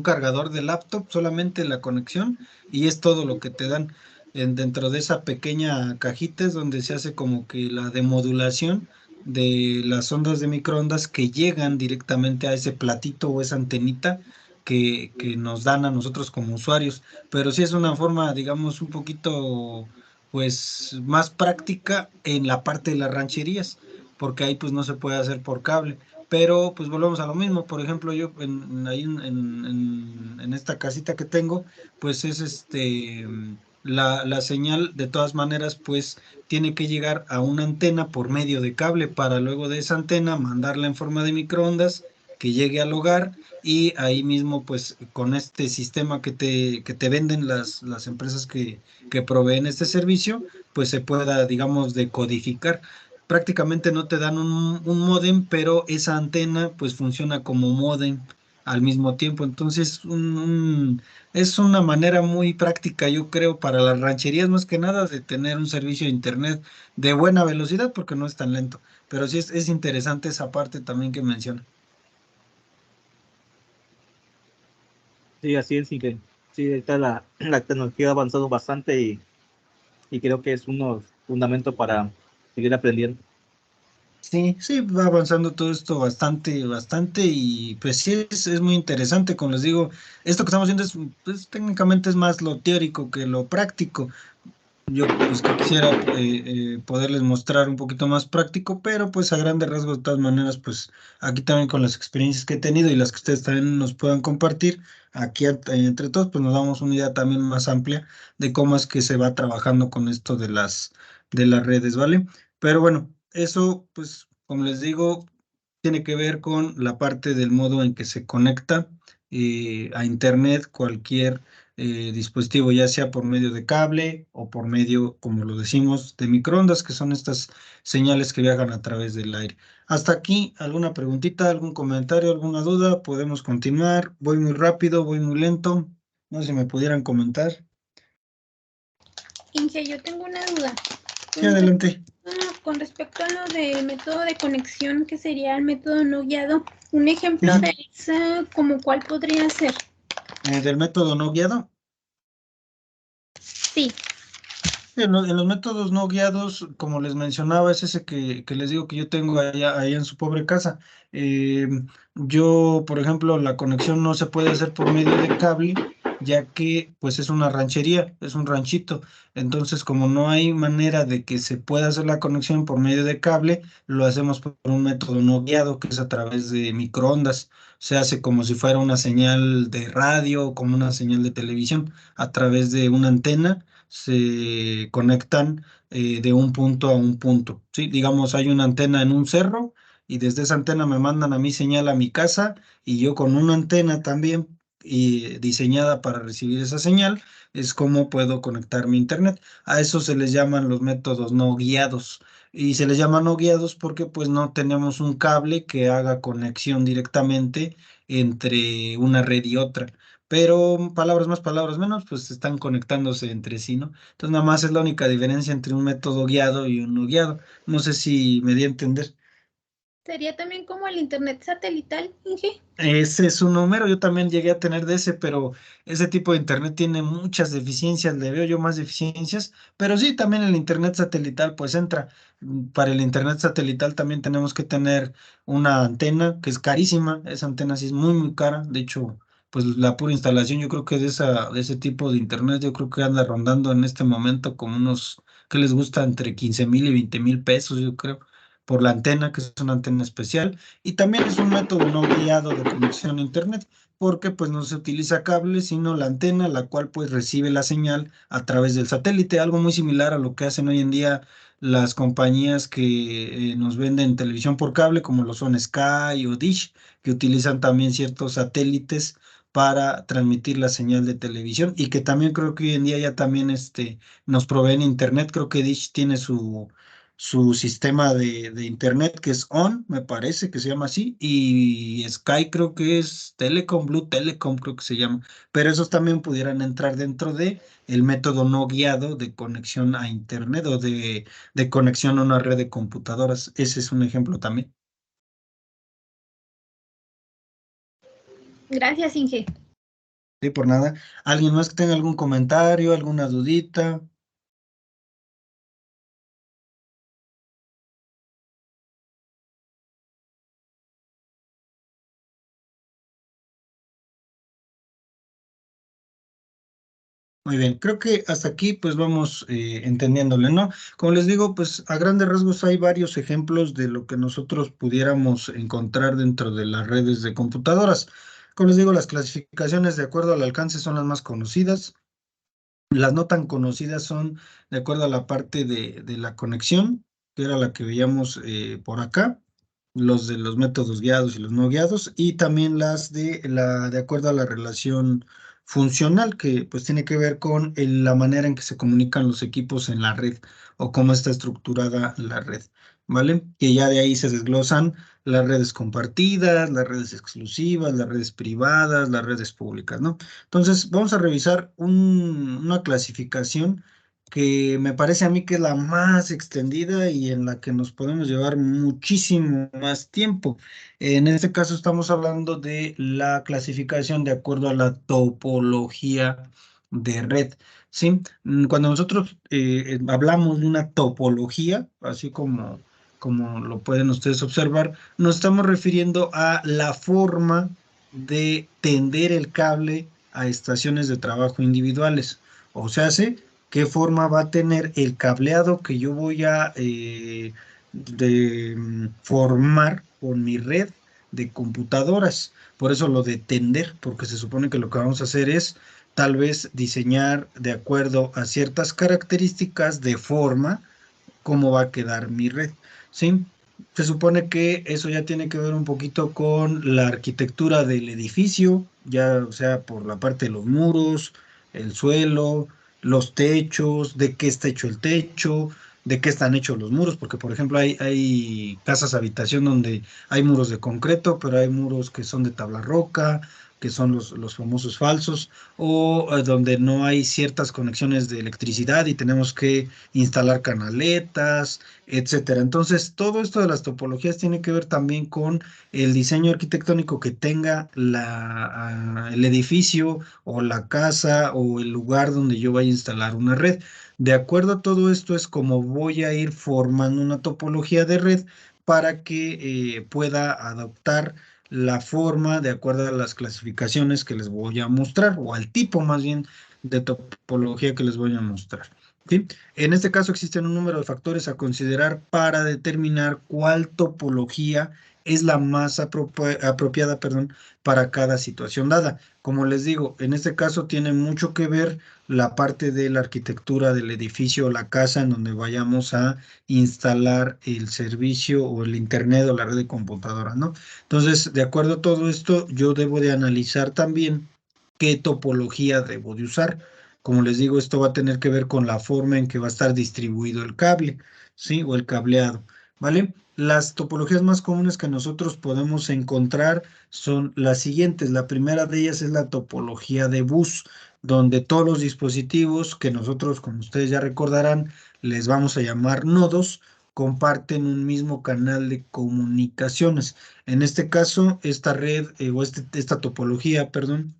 cargador de laptop, solamente la conexión, y es todo lo que te dan. Dentro de esa pequeña cajita es donde se hace como que la demodulación de las ondas de microondas que llegan directamente a ese platito o esa antenita que nos dan a nosotros como usuarios. Pero sí es una forma, digamos, un poquito, pues, más práctica en la parte de las rancherías, porque ahí pues no se puede hacer por cable. pero pues volvemos a lo mismo. Por ejemplo, yo ahí en esta casita que tengo, pues es la señal de todas maneras, pues tiene que llegar a una antena por medio de cable para luego de esa antena mandarla en forma de microondas que llegue al hogar y ahí mismo pues con este sistema que te venden las empresas que proveen este servicio, pues se pueda, digamos, decodificar. Prácticamente no te dan un módem, pero esa antena pues funciona como módem al mismo tiempo. Entonces, es una manera muy práctica, yo creo, para las rancherías más que nada de tener un servicio de internet de buena velocidad porque no es tan lento. Pero sí es interesante esa parte también que menciona. Sí, así es, y que sí, ahorita la tecnología ha avanzado bastante y creo que es unos fundamentos para seguir aprendiendo. Sí, sí, va avanzando todo esto bastante, bastante y pues sí, es muy interesante, como les digo, esto que estamos haciendo es, pues, técnicamente es más lo teórico que lo práctico. Yo pues que quisiera poderles mostrar un poquito más práctico, pero pues a grandes rasgos de todas maneras, pues aquí también con las experiencias que he tenido y las que ustedes también nos puedan compartir, aquí entre todos pues nos damos una idea también más amplia de cómo es que se va trabajando con esto de las redes, ¿vale? Pero bueno, eso pues como les digo, tiene que ver con la parte del modo en que se conecta a internet cualquier dispositivo, ya sea por medio de cable o por medio, como lo decimos, de microondas, que son estas señales que viajan a través del aire. Hasta aquí, ¿alguna preguntita, algún comentario, alguna duda? Podemos continuar. Voy muy rápido, voy muy lento. No sé si me pudieran comentar. Inge, yo tengo una duda. Sí, adelante. Con respecto a lo del método de conexión, que sería el método no guiado, un ejemplo Ujú. de ese, como cuál podría ser. Del método no guiado. Sí, En los métodos no guiados, como les mencionaba, es ese que les digo que yo tengo allá en su pobre casa. Eh, yo, por ejemplo, la conexión no se puede hacer por medio de cable, ya que pues es una ranchería, es un ranchito. Entonces, como no hay manera de que se pueda hacer la conexión por medio de cable, lo hacemos por un método no guiado, que es a través de microondas. Se hace como si fuera una señal de radio o como una señal de televisión a través de una antena se conectan de un punto a un punto. ¿Sí? Digamos, hay una antena en un cerro y desde esa antena me mandan a mí señal a mi casa y yo con una antena también diseñada para recibir esa señal es como puedo conectar mi internet. A eso se les llaman los métodos no guiados. Y se les llama no guiados porque pues no tenemos un cable que haga conexión directamente entre una red y otra, pero palabras más, palabras menos, pues están conectándose entre sí, ¿no? Entonces nada más es la única diferencia entre un método guiado y un no guiado. No sé si me di a entender. sería también como el internet satelital, Inge. Ese es un número, yo también llegué a tener de ese, pero ese tipo de internet tiene muchas deficiencias, le veo yo más deficiencias, pero sí, también el internet satelital pues entra. Para el internet satelital también tenemos que tener una antena que es carísima, esa antena sí es muy, muy cara, de hecho, pues la pura instalación yo creo que de ese tipo de internet yo creo que anda rondando en este momento como unos, que les gusta entre 15,000 y 20,000 pesos, yo creo, por la antena, que es una antena especial. Y también es un método no guiado de conexión a internet, porque pues no se utiliza cable, sino la antena, la cual pues recibe la señal a través del satélite, algo muy similar a lo que hacen hoy en día las compañías que nos venden televisión por cable, como lo son Sky o Dish, que utilizan también ciertos satélites para transmitir la señal de televisión y que también creo que hoy en día ya también nos proveen internet. Creo que Dish tiene su sistema de internet que es ON, me parece que se llama así, y Sky creo que es Telecom, Blue Telecom creo que se llama, pero esos también pudieran entrar dentro de el método no guiado de conexión a internet o de conexión a una red de computadoras. Ese es un ejemplo también. Gracias, Inge. Sí, por nada. ¿Alguien más que tenga algún comentario, alguna dudita? Muy bien, creo que hasta aquí pues vamos entendiéndole, ¿no? Como les digo, pues a grandes rasgos hay varios ejemplos de lo que nosotros pudiéramos encontrar dentro de las redes de computadoras. Como les digo, las clasificaciones de acuerdo al alcance son las más conocidas. Las no tan conocidas son de acuerdo a la parte de la conexión, que era la que veíamos por acá, los de los métodos guiados y los no guiados, y también las de acuerdo a la relación funcional, que pues tiene que ver con la manera en que se comunican los equipos en la red o cómo está estructurada la red, ¿vale? Que ya de ahí se desglosan las redes compartidas, las redes exclusivas, las redes privadas, las redes públicas, ¿no? Entonces, vamos a revisar una clasificación que me parece a mí que es la más extendida y en la que nos podemos llevar muchísimo más tiempo. En este caso estamos hablando de la clasificación de acuerdo a la topología de red. ¿Sí? Cuando nosotros hablamos de una topología, así como lo pueden ustedes observar, nos estamos refiriendo a la forma de tender el cable a estaciones de trabajo individuales. O sea, qué forma va a tener el cableado que yo voy a formar con mi red de computadoras. Por eso lo de tender, porque se supone que lo que vamos a hacer es tal vez diseñar de acuerdo a ciertas características de forma cómo va a quedar mi red. ¿Sí? Se supone que eso ya tiene que ver un poquito con la arquitectura del edificio, ya sea por la parte de los muros, el suelo, los techos, de qué está hecho el techo, de qué están hechos los muros, porque por ejemplo hay casas habitación donde hay muros de concreto, pero hay muros que son de tabla roca, que son los famosos falsos, o donde no hay ciertas conexiones de electricidad y tenemos que instalar canaletas, etcétera. Entonces, todo esto de las topologías tiene que ver también con el diseño arquitectónico que tenga el edificio o la casa o el lugar donde yo vaya a instalar una red. De acuerdo a todo esto es como voy a ir formando una topología de red para que pueda adoptar la forma de acuerdo a las clasificaciones que les voy a mostrar o al tipo más bien de topología que les voy a mostrar. ¿Sí? En este caso existen un número de factores a considerar para determinar cuál topología es la más apropiada, perdón, para cada situación dada. Como les digo, en este caso tiene mucho que ver la parte de la arquitectura del edificio o la casa en donde vayamos a instalar el servicio o el internet o la red de computadora, ¿no? Entonces, de acuerdo a todo esto, yo debo de analizar también qué topología debo de usar. Como les digo, esto va a tener que ver con la forma en que va a estar distribuido el cable, ¿sí? O el cableado, ¿vale? Las topologías más comunes que nosotros podemos encontrar son las siguientes. La primera de ellas es la topología de bus, donde todos los dispositivos que nosotros, como ustedes ya recordarán, les vamos a llamar nodos, comparten un mismo canal de comunicaciones. En este caso, esta red esta topología, perdón,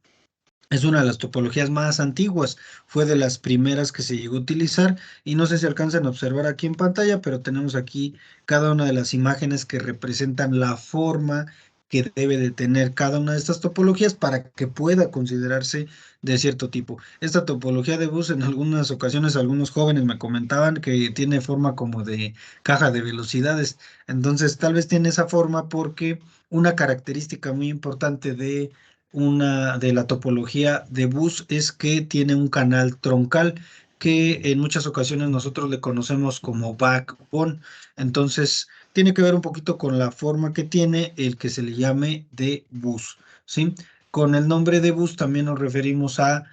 es una de las topologías más antiguas, fue de las primeras que se llegó a utilizar y no sé si alcanzan a observar aquí en pantalla, pero tenemos aquí cada una de las imágenes que representan la forma que debe de tener cada una de estas topologías para que pueda considerarse de cierto tipo. Esta topología de bus en algunas ocasiones algunos jóvenes me comentaban que tiene forma como de caja de velocidades, entonces tal vez tiene esa forma porque una característica muy importante de la topología de bus es que tiene un canal troncal que en muchas ocasiones nosotros le conocemos como backbone. Entonces, tiene que ver un poquito con la forma que tiene el que se le llame de bus, ¿sí? Con el nombre de bus también nos referimos a,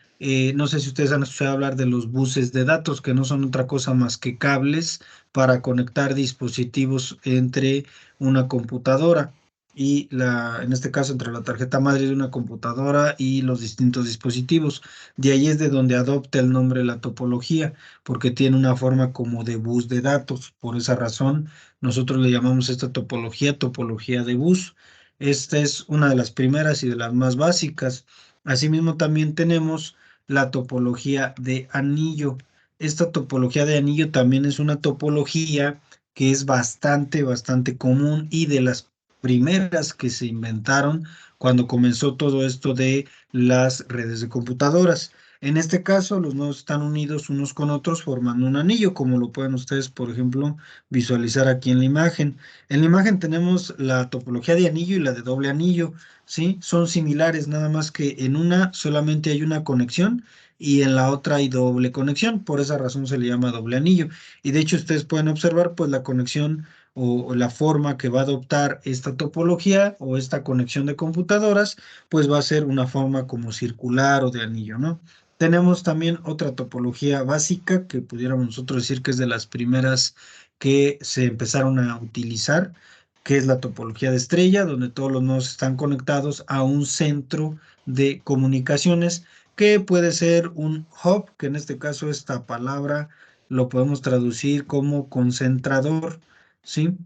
no sé si ustedes han escuchado hablar de los buses de datos, que no son otra cosa más que cables para conectar dispositivos entre una computadora y en este caso entre la tarjeta madre de una computadora y los distintos dispositivos. De ahí es de donde adopta el nombre la topología, porque tiene una forma como de bus de datos. Por esa razón, nosotros le llamamos esta topología de bus. Esta es una de las primeras y de las más básicas. Asimismo, también tenemos la topología de anillo. Esta topología de anillo también es una topología que es bastante común y de las primeras que se inventaron cuando comenzó todo esto de las redes de computadoras. En este caso, los nodos están unidos unos con otros formando un anillo, como lo pueden ustedes, por ejemplo, visualizar aquí en la imagen. En la imagen tenemos la topología de anillo y la de doble anillo, ¿sí? Son similares, nada más que en una solamente hay una conexión y en la otra hay doble conexión, por esa razón se le llama doble anillo. Y de hecho ustedes pueden observar pues la conexión o la forma que va a adoptar esta topología o esta conexión de computadoras, pues va a ser una forma como circular o de anillo, ¿no? Tenemos también otra topología básica que pudiéramos nosotros decir que es de las primeras que se empezaron a utilizar, que es la topología de estrella, donde todos los nodos están conectados a un centro de comunicaciones, que puede ser un hub, que en este caso esta palabra lo podemos traducir como concentrador, ¿sí?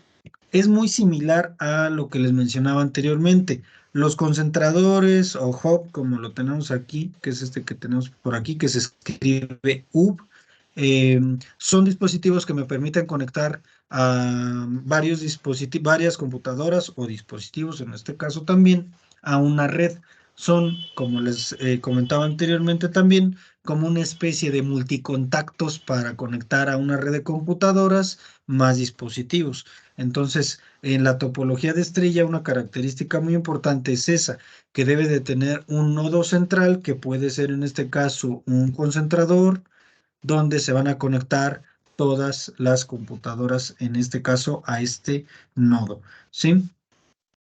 Es muy similar a lo que les mencionaba anteriormente. Los concentradores o hub, como lo tenemos aquí, que es este que tenemos por aquí, que se escribe hub, son dispositivos que me permiten conectar a varios dispositivos, varias computadoras o dispositivos, en este caso también, a una red. Son, como les comentaba anteriormente también, como una especie de multicontactos para conectar a una red de computadoras más dispositivos. Entonces, en la topología de estrella, una característica muy importante es esa, que debe de tener un nodo central, que puede ser en este caso un concentrador, donde se van a conectar todas las computadoras, en este caso a este nodo, ¿sí?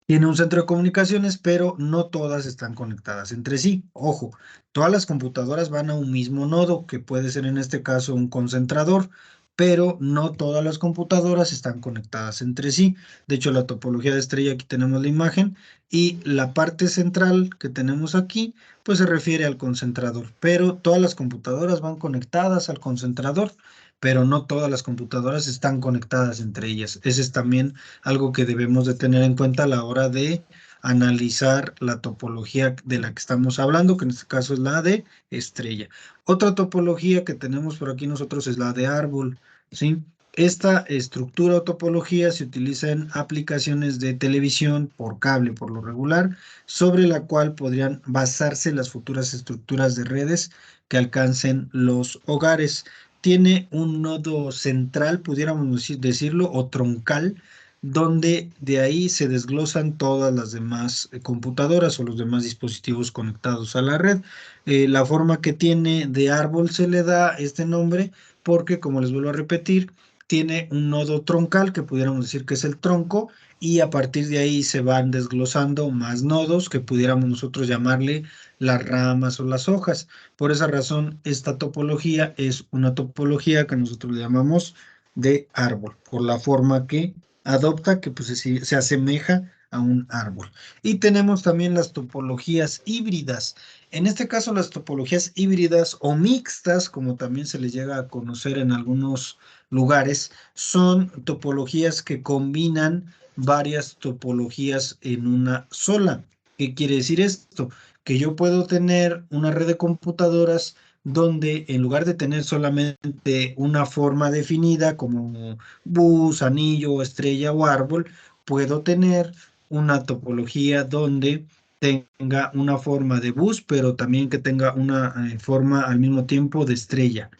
Tiene un centro de comunicaciones, pero no todas están conectadas entre sí. Ojo, todas las computadoras van a un mismo nodo, que puede ser en este caso un concentrador, pero no todas las computadoras están conectadas entre sí. De hecho, la topología de estrella, aquí tenemos la imagen, y la parte central que tenemos aquí, pues se refiere al concentrador, pero todas las computadoras van conectadas al concentrador, pero no todas las computadoras están conectadas entre ellas. Ese es también algo que debemos de tener en cuenta a la hora de analizar la topología de la que estamos hablando, que en este caso es la de estrella. Otra topología que tenemos por aquí nosotros es la de árbol, ¿sí? Esta estructura o topología se utiliza en aplicaciones de televisión por cable, por lo regular, sobre la cual podrían basarse las futuras estructuras de redes que alcancen los hogares. Tiene un nodo central, pudiéramos decirlo, o troncal, donde de ahí se desglosan todas las demás computadoras o los demás dispositivos conectados a la red. La forma que tiene de árbol se le da este nombre porque, como les vuelvo a repetir, tiene un nodo troncal que pudiéramos decir que es el tronco, y a partir de ahí se van desglosando más nodos que pudiéramos nosotros llamarle las ramas o las hojas. Por esa razón, esta topología es una topología que nosotros le llamamos de árbol, por la forma que adopta, que pues se asemeja a un árbol. Y tenemos también las topologías híbridas. En este caso, las topologías híbridas o mixtas, como también se les llega a conocer en algunos lugares, son topologías que combinan varias topologías en una sola. ¿Qué quiere decir esto? Que yo puedo tener una red de computadoras donde en lugar de tener solamente una forma definida como bus, anillo, estrella o árbol, puedo tener una topología donde tenga una forma de bus, pero también que tenga una forma al mismo tiempo de estrella,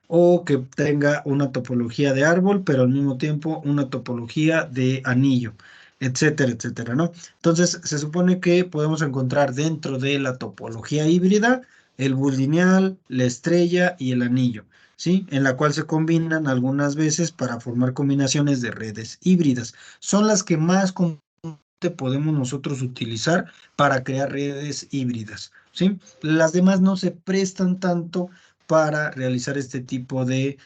o que tenga una topología de árbol, pero al mismo tiempo una topología de anillo, etcétera, etcétera, ¿no? Entonces, se supone que podemos encontrar dentro de la topología híbrida el bus lineal, la estrella y el anillo, ¿sí? En la cual se combinan algunas veces para formar combinaciones de redes híbridas. Son las que más comúnmente podemos nosotros utilizar para crear redes híbridas, ¿sí? Las demás no se prestan tanto para realizar este tipo de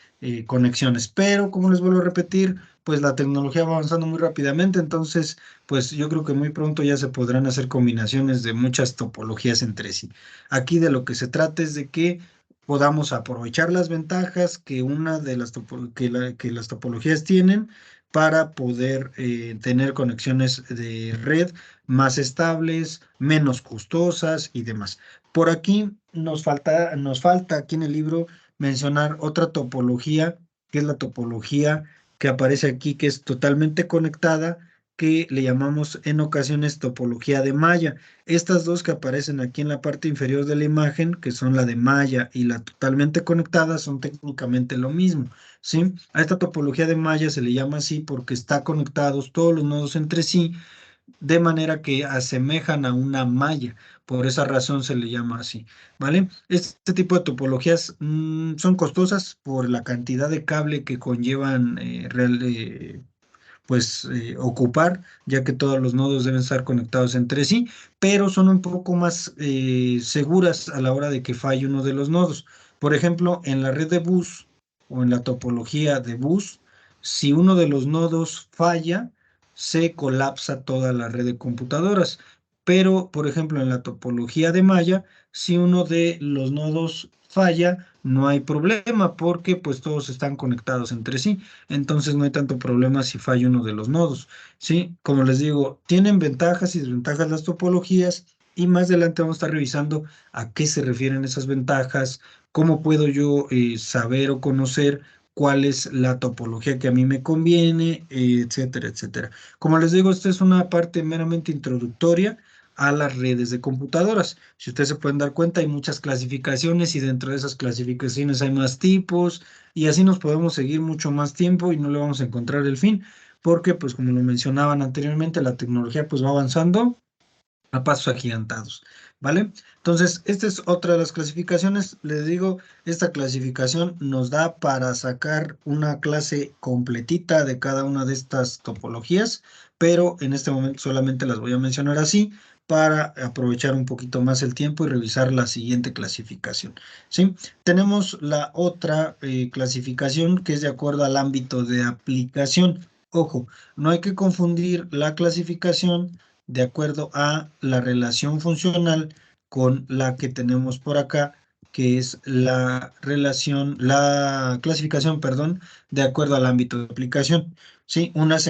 conexiones, pero como les vuelvo a repetir, pues la tecnología va avanzando muy rápidamente, entonces pues yo creo que muy pronto ya se podrán hacer combinaciones de muchas topologías entre sí. Aquí de lo que se trata es de que podamos aprovechar las ventajas que una de las que las topologías tienen para poder tener conexiones de red más estables, menos costosas y demás. Por aquí nos falta aquí en el libro mencionar otra topología, que es la topología que aparece aquí, que es totalmente conectada, que le llamamos en ocasiones topología de malla. Estas dos que aparecen aquí en la parte inferior de la imagen, que son la de malla y la totalmente conectada, son técnicamente lo mismo, ¿sí? A esta topología de malla se le llama así porque está conectados todos los nodos entre sí, de manera que asemejan a una malla. Por esa razón se le llama así, ¿vale? Este tipo de topologías son costosas por la cantidad de cable que conllevan ocupar, ya que todos los nodos deben estar conectados entre sí, pero son un poco más seguras a la hora de que falle uno de los nodos. Por ejemplo, en la red de bus o en la topología de bus, si uno de los nodos falla, se colapsa toda la red de computadoras. Pero, por ejemplo, en la topología de malla, si uno de los nodos falla, no hay problema porque pues todos están conectados entre sí. Entonces no hay tanto problema si falla uno de los nodos, ¿sí? Como les digo, tienen ventajas y desventajas las topologías y más adelante vamos a estar revisando a qué se refieren esas ventajas, cómo puedo yo saber o conocer cuál es la topología que a mí me conviene, etcétera, etcétera. Como les digo, esta es una parte meramente introductoria a las redes de computadoras. Si ustedes se pueden dar cuenta, hay muchas clasificaciones y dentro de esas clasificaciones hay más tipos y así nos podemos seguir mucho más tiempo y no le vamos a encontrar el fin, porque pues como lo mencionaban anteriormente, la tecnología pues va avanzando a pasos agigantados, ¿vale? Entonces, esta es otra de las clasificaciones. Les digo, esta clasificación nos da para sacar una clase completita de cada una de estas topologías, pero en este momento solamente las voy a mencionar así para aprovechar un poquito más el tiempo y revisar la siguiente clasificación, ¿sí? Tenemos la otra clasificación que es de acuerdo al ámbito de aplicación. Ojo, no hay que confundir la clasificación de acuerdo a la relación funcional con la que tenemos por acá, que es la relación, la clasificación, perdón, de acuerdo al ámbito de aplicación. ¿Sí? Unas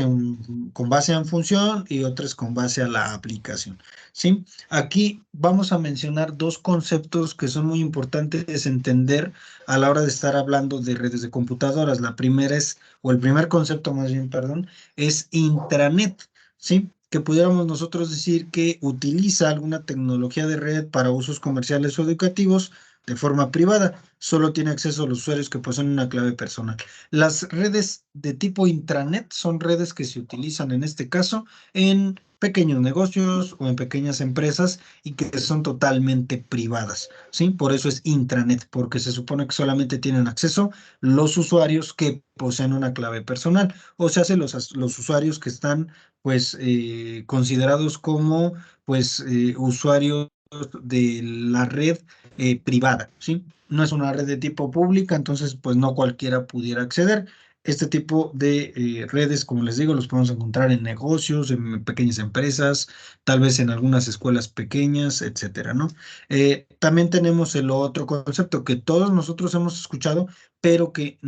con base en función y otras con base a la aplicación. ¿Sí? Aquí vamos a mencionar dos conceptos que son muy importantes entender a la hora de estar hablando de redes de computadoras. La primera es, o el primer concepto más bien, perdón, es intranet. ¿Sí? Que pudiéramos nosotros decir que utiliza alguna tecnología de red para usos comerciales o educativos de forma privada. Solo tiene acceso a los usuarios que poseen una clave personal. Las redes de tipo intranet son redes que se utilizan en este caso en pequeños negocios o en pequeñas empresas y que son totalmente privadas, ¿sí? Por eso es intranet, porque se supone que solamente tienen acceso los usuarios que poseen una clave personal, o sea, los usuarios que están pues considerados como pues usuarios de la red privada, ¿sí? No es una red de tipo pública, entonces pues no cualquiera pudiera acceder. Este tipo de redes, como les digo, los podemos encontrar en negocios, en pequeñas empresas, tal vez en algunas escuelas pequeñas, etcétera, ¿no? También tenemos el otro concepto que todos nosotros hemos escuchado, pero que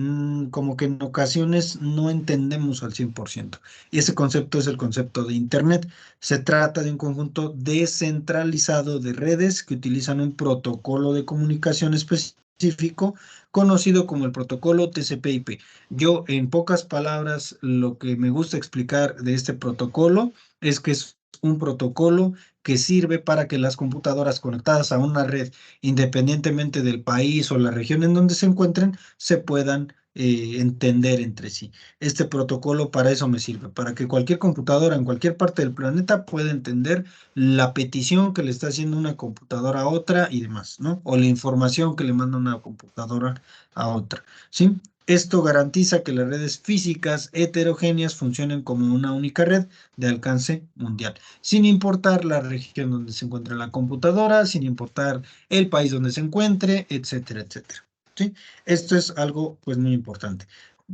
como que en ocasiones no entendemos al 100%. Y ese concepto es el concepto de Internet. Se trata de un conjunto descentralizado de redes que utilizan un protocolo de comunicación específico conocido como el protocolo TCP/IP. Yo, en pocas palabras, lo que me gusta explicar de este protocolo es que es un protocolo que sirve para que las computadoras conectadas a una red, independientemente del país o la región en donde se encuentren, se puedan entender entre sí. Este protocolo para eso me sirve, para que cualquier computadora en cualquier parte del planeta pueda entender la petición que le está haciendo una computadora a otra y demás, ¿no? O la información que le manda una computadora a otra, ¿sí? Esto garantiza que las redes físicas heterogéneas funcionen como una única red de alcance mundial, sin importar la región donde se encuentre la computadora, sin importar el país donde se encuentre, etcétera, etcétera. ¿Sí? Esto es algo pues muy importante.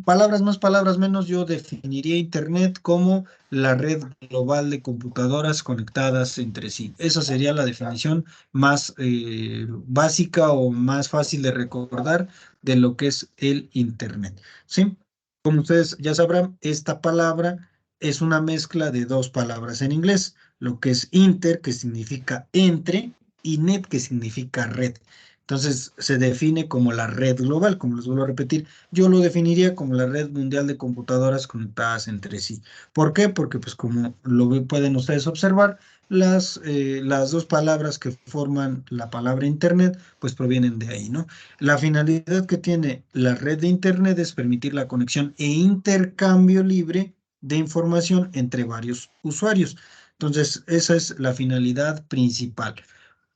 Palabras más, palabras menos, yo definiría Internet como la red global de computadoras conectadas entre sí. Esa sería la definición más básica o más fácil de recordar de lo que es el Internet. ¿Sí? Como ustedes ya sabrán, esta palabra es una mezcla de dos palabras en inglés, lo que es inter, que significa entre, y net, que significa red. Entonces se define como la red global, como les vuelvo a repetir. Yo lo definiría como la red mundial de computadoras conectadas entre sí. ¿Por qué? Porque pues como pueden ustedes observar, las dos palabras que forman la palabra Internet pues provienen de ahí, ¿no? La finalidad que tiene la red de Internet es permitir la conexión e intercambio libre de información entre varios usuarios. Entonces, esa es la finalidad principal.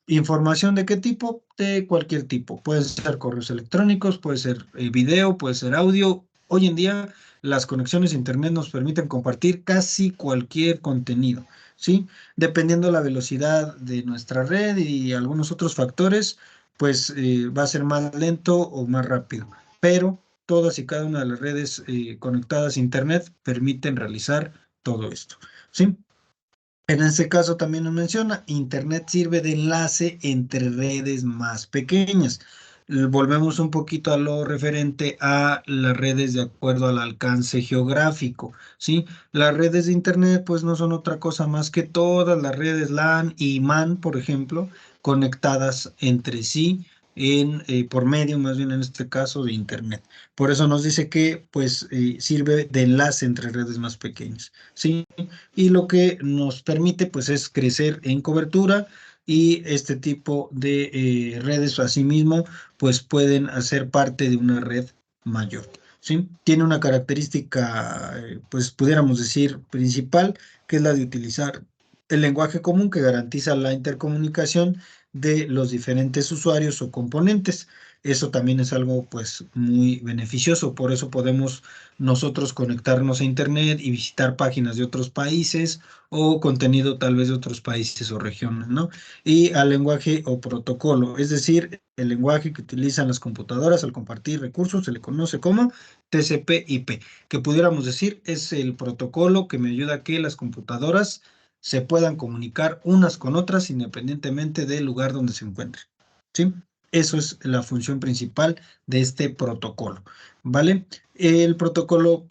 ¿Información de qué tipo? De cualquier tipo. Puede ser correos electrónicos, puede ser video, puede ser audio. Hoy en día las conexiones a Internet nos permiten compartir casi cualquier contenido, ¿sí? Dependiendo la velocidad de nuestra red y algunos otros factores, pues va a ser más lento o más rápido. Pero todas y cada una de las redes conectadas a Internet permiten realizar todo esto, ¿sí? En este caso también nos menciona, Internet sirve de enlace entre redes más pequeñas. Volvemos un poquito a lo referente a las redes de acuerdo al alcance geográfico, ¿sí? Las redes de Internet pues no son otra cosa más que todas las redes LAN y MAN, por ejemplo, conectadas entre sí por medio, más bien en este caso, de Internet. Por eso nos dice que pues sirve de enlace entre redes más pequeñas, ¿sí? Y lo que nos permite pues es crecer en cobertura y este tipo de redes asimismo pues pueden hacer parte de una red mayor, ¿sí? Tiene una característica pues pudiéramos decir principal, que es la de utilizar el lenguaje común que garantiza la intercomunicación de los diferentes usuarios o componentes. Eso también es algo pues muy beneficioso, por eso podemos nosotros conectarnos a Internet y visitar páginas de otros países o contenido tal vez de otros países o regiones, ¿no? Y al lenguaje o protocolo, es decir, el lenguaje que utilizan las computadoras al compartir recursos se le conoce como TCP/IP, que pudiéramos decir es el protocolo que me ayuda a que las computadoras se puedan comunicar unas con otras independientemente del lugar donde se encuentren, ¿sí? Eso es la función principal de este protocolo, ¿vale? El protocolo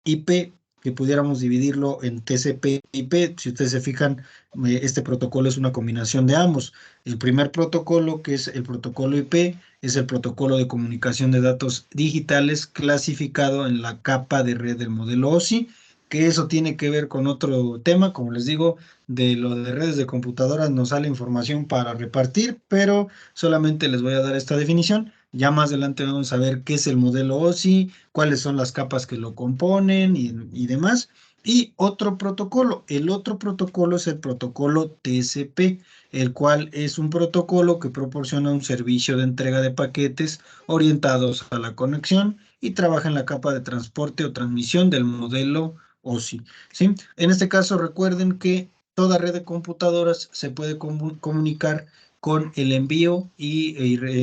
IP, que pudiéramos dividirlo en TCP/IP, si ustedes se fijan, este protocolo es una combinación de ambos. El primer protocolo, que es el protocolo IP, es el protocolo de comunicación de datos digitales clasificado en la capa de red del modelo OSI, que eso tiene que ver con otro tema, como les digo, de lo de redes de computadoras nos sale información para repartir, pero solamente les voy a dar esta definición. Ya más adelante vamos a ver qué es el modelo OSI, cuáles son las capas que lo componen y demás. Y otro protocolo, el otro protocolo es el protocolo TCP, el cual es un protocolo que proporciona un servicio de entrega de paquetes orientados a la conexión y trabaja en la capa de transporte o transmisión del modelo OSI, ¿sí? En este caso recuerden que toda red de computadoras se puede comunicar con el envío y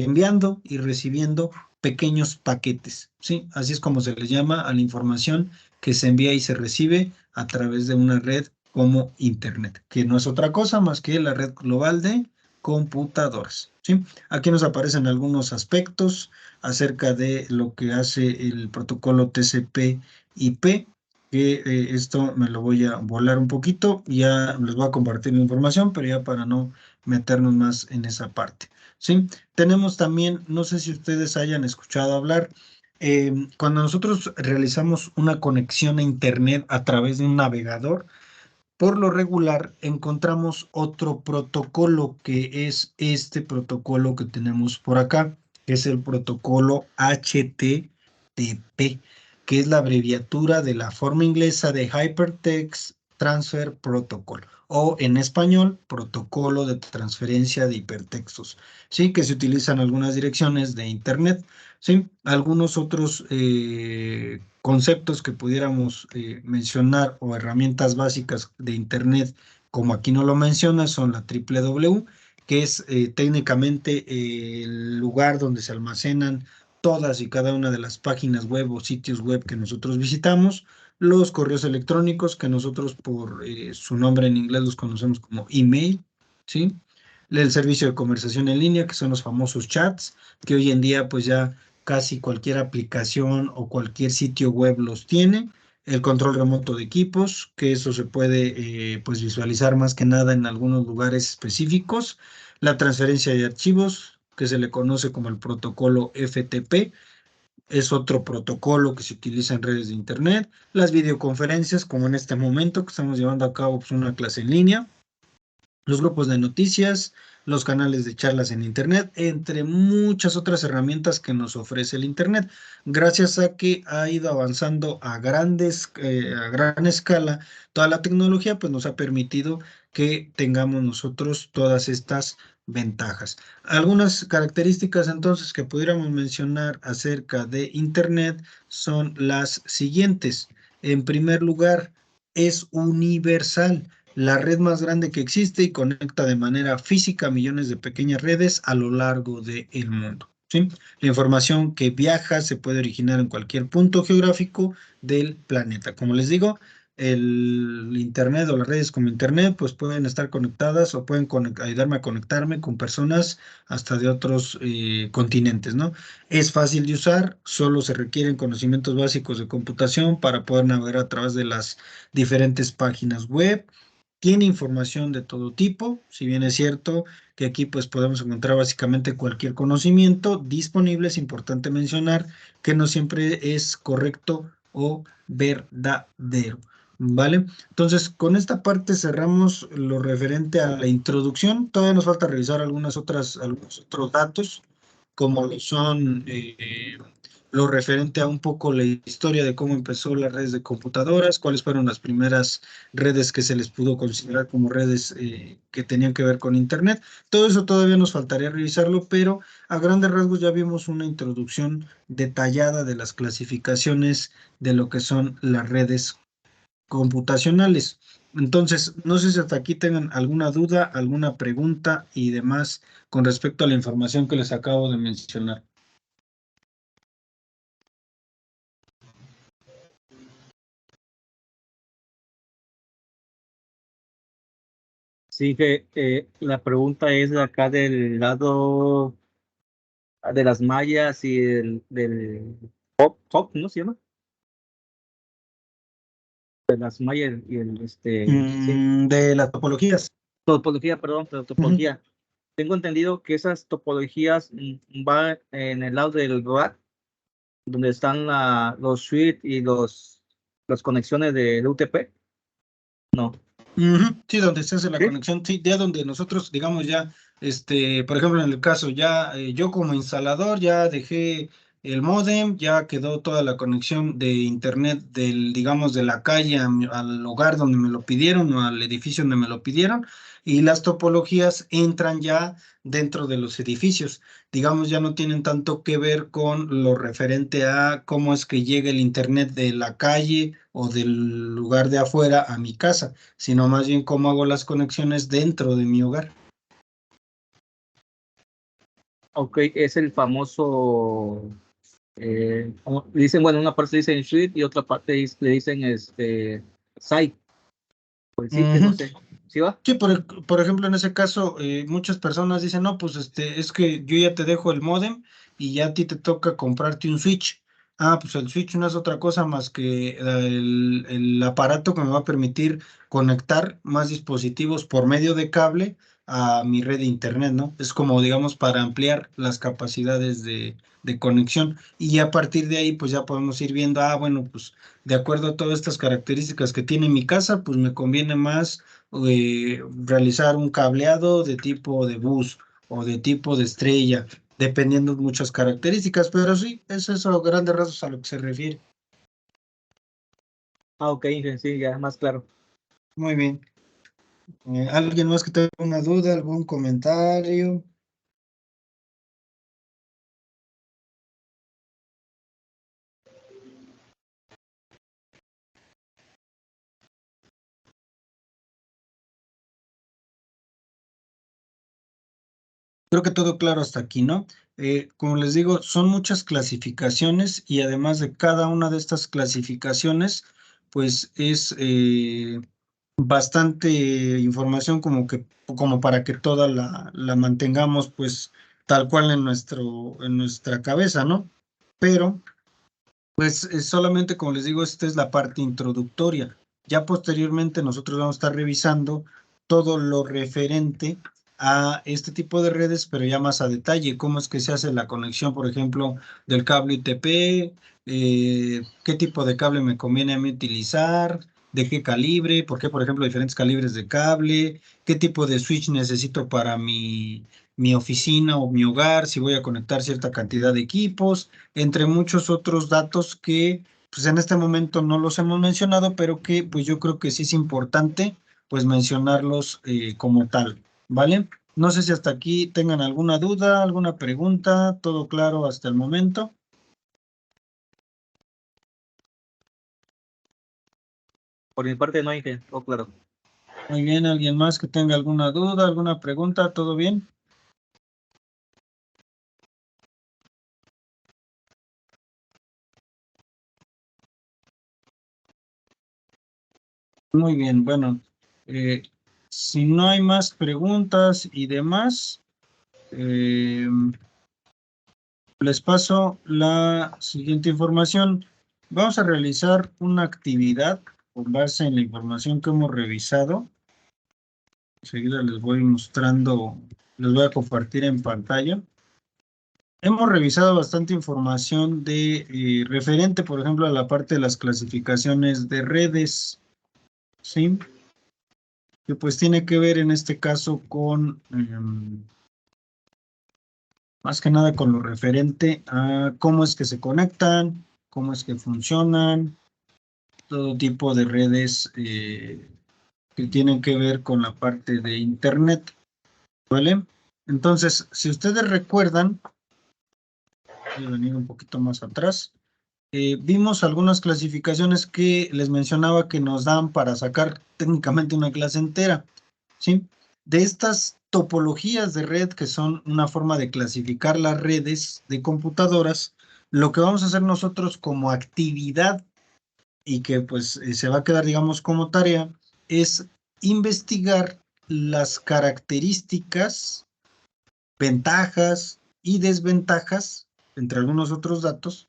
enviando y recibiendo pequeños paquetes, ¿sí? Así es como se les llama a la información que se envía y se recibe a través de una red como Internet, que no es otra cosa más que la red global de computadoras, ¿sí? Aquí nos aparecen algunos aspectos acerca de lo que hace el protocolo TCP/IP, que esto me lo voy a volar un poquito, ya les voy a compartir la información, pero ya para no meternos más en esa parte, ¿sí? Tenemos también, no sé si ustedes hayan escuchado hablar, cuando nosotros realizamos una conexión a Internet a través de un navegador, por lo regular encontramos otro protocolo que es este protocolo que tenemos por acá, que es el protocolo HTTP, que es la abreviatura de la forma inglesa de Hypertext Transfer Protocol, o en español, protocolo de transferencia de hipertextos, ¿sí? Que se utilizan algunas direcciones de Internet, ¿sí? Algunos otros conceptos que pudiéramos mencionar o herramientas básicas de Internet, como aquí no lo menciona, son la www, que es técnicamente el lugar donde se almacenan todas y cada una de las páginas web o sitios web que nosotros visitamos, los correos electrónicos que nosotros por su nombre en inglés los conocemos como email, ¿sí? El servicio de conversación en línea, que son los famosos chats, que hoy en día pues ya casi cualquier aplicación o cualquier sitio web los tiene. El control remoto de equipos, que eso se puede pues visualizar más que nada en algunos lugares específicos. La transferencia de archivos, que se le conoce como el protocolo FTP. Es otro protocolo que se utiliza en redes de Internet. Las videoconferencias, como en este momento que estamos llevando a cabo pues, una clase en línea. Los grupos de noticias, los canales de charlas en Internet, entre muchas otras herramientas que nos ofrece el Internet. Gracias a que ha ido avanzando a gran escala toda la tecnología, pues nos ha permitido que tengamos nosotros todas estas ventajas. Algunas características entonces que pudiéramos mencionar acerca de Internet son las siguientes. En primer lugar, es universal. La red más grande que existe y conecta de manera física a millones de pequeñas redes a lo largo del mundo. ¿Sí? La información que viaja se puede originar en cualquier punto geográfico del planeta. Como les digo, el Internet o las redes como Internet pues pueden estar conectadas o pueden ayudarme a conectarme con personas hasta de otros continentes, ¿no? Es fácil de usar, solo se requieren conocimientos básicos de computación para poder navegar a través de las diferentes páginas web. Tiene información de todo tipo, si bien es cierto que aquí pues podemos encontrar básicamente cualquier conocimiento disponible, es importante mencionar que no siempre es correcto o verdadero, ¿vale? Entonces, con esta parte cerramos lo referente a la introducción. Todavía nos falta revisar algunos otros datos, como lo son lo referente a un poco la historia de cómo empezó las redes de computadoras, cuáles fueron las primeras redes que se les pudo considerar como redes que tenían que ver con Internet. Todo eso todavía nos faltaría revisarlo, pero a grandes rasgos ya vimos una introducción detallada de las clasificaciones de lo que son las redes computacionales. Entonces, no sé si hasta aquí tengan alguna duda, alguna pregunta y demás con respecto a la información que les acabo de mencionar. Sí, que la pregunta es de acá del lado de las mallas y del pop, ¿no se llama? De las mallas y sí, De las topologías. topología, perdón, pero topología. Tengo entendido que esas topologías van en el lado del rack, donde están los switch y las conexiones de UTP. No. Sí, donde se hace la ¿Sí? conexión, sí, ya donde nosotros, digamos, ya, por ejemplo, en el caso, ya yo como instalador ya dejé el módem, ya quedó toda la conexión de internet digamos, de la calle al hogar donde me lo pidieron o al edificio donde me lo pidieron, y las topologías entran ya dentro de los edificios. Digamos, ya no tienen tanto que ver con lo referente a cómo es que llega el internet de la calle o del lugar de afuera a mi casa, sino más bien cómo hago las conexiones dentro de mi hogar. Ok, es el famoso, dicen, bueno, una parte dicen suite y otra parte le dicen site, pues sí, que no sé, ¿sí va? Sí, por ejemplo, en ese caso, muchas personas dicen, no, pues es que yo ya te dejo el módem y ya a ti te toca comprarte un switch. Ah, pues el switch no es otra cosa más que el aparato que me va a permitir conectar más dispositivos por medio de cable a mi red de internet, ¿no? Es como, digamos, para ampliar las capacidades de conexión. Y a partir de ahí, pues ya podemos ir viendo, bueno, pues de acuerdo a todas estas características que tiene mi casa, pues me conviene más realizar un cableado de tipo de bus o de tipo de estrella, dependiendo de muchas características, pero sí, es eso a grandes rasgos a lo que se refiere. Ah, ok, sí, ya, más claro. Muy bien. ¿Alguien más que tenga una duda, algún comentario? Creo que todo claro hasta aquí, ¿no? Como les digo, son muchas clasificaciones y además de cada una de estas clasificaciones, pues es bastante información como para que toda la mantengamos pues tal cual en nuestra cabeza, ¿no? Pero pues solamente como les digo, esta es la parte introductoria. Ya posteriormente nosotros vamos a estar revisando todo lo referente a este tipo de redes, pero ya más a detalle, cómo es que se hace la conexión, por ejemplo, del cable UTP, qué tipo de cable me conviene a mí utilizar, de qué calibre, por qué, por ejemplo, diferentes calibres de cable, qué tipo de switch necesito para mi oficina o mi hogar, si voy a conectar cierta cantidad de equipos, entre muchos otros datos que pues en este momento no los hemos mencionado, pero que pues yo creo que sí es importante pues mencionarlos como tal, ¿vale? No sé si hasta aquí tengan alguna duda, alguna pregunta, todo claro hasta el momento. Por mi parte no hay que, oh, claro. Muy bien, ¿alguien más que tenga alguna duda, alguna pregunta? ¿Todo bien? Muy bien, bueno, si no hay más preguntas y demás, les paso la siguiente información. Vamos a realizar una actividad con base en la información que hemos revisado. Enseguida les voy mostrando, les voy a compartir en pantalla. Hemos revisado bastante información de referente, por ejemplo, a la parte de las clasificaciones de redes, ¿sí? Que pues tiene que ver en este caso con, más que nada con lo referente a cómo es que se conectan, cómo es que funcionan, todo tipo de redes que tienen que ver con la parte de Internet, ¿vale? Entonces, si ustedes recuerdan, voy a venir un poquito más atrás. Vimos algunas clasificaciones que les mencionaba que nos dan para sacar técnicamente una clase entera, ¿sí? De estas topologías de red, que son una forma de clasificar las redes de computadoras, lo que vamos a hacer nosotros como actividad y que pues se va a quedar, digamos, como tarea, es investigar las características, ventajas y desventajas, entre algunos otros datos,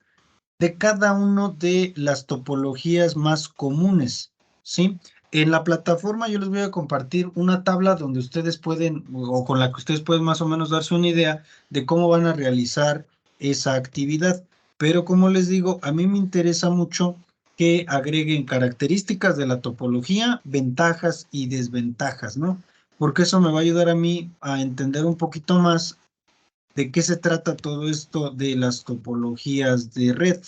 de cada uno de las topologías más comunes, ¿sí? En la plataforma yo les voy a compartir una tabla donde ustedes pueden, o con la que ustedes pueden más o menos darse una idea de cómo van a realizar esa actividad. Pero como les digo, a mí me interesa mucho que agreguen características de la topología, ventajas y desventajas, ¿no? Porque eso me va a ayudar a mí a entender un poquito más de qué se trata todo esto de las topologías de red,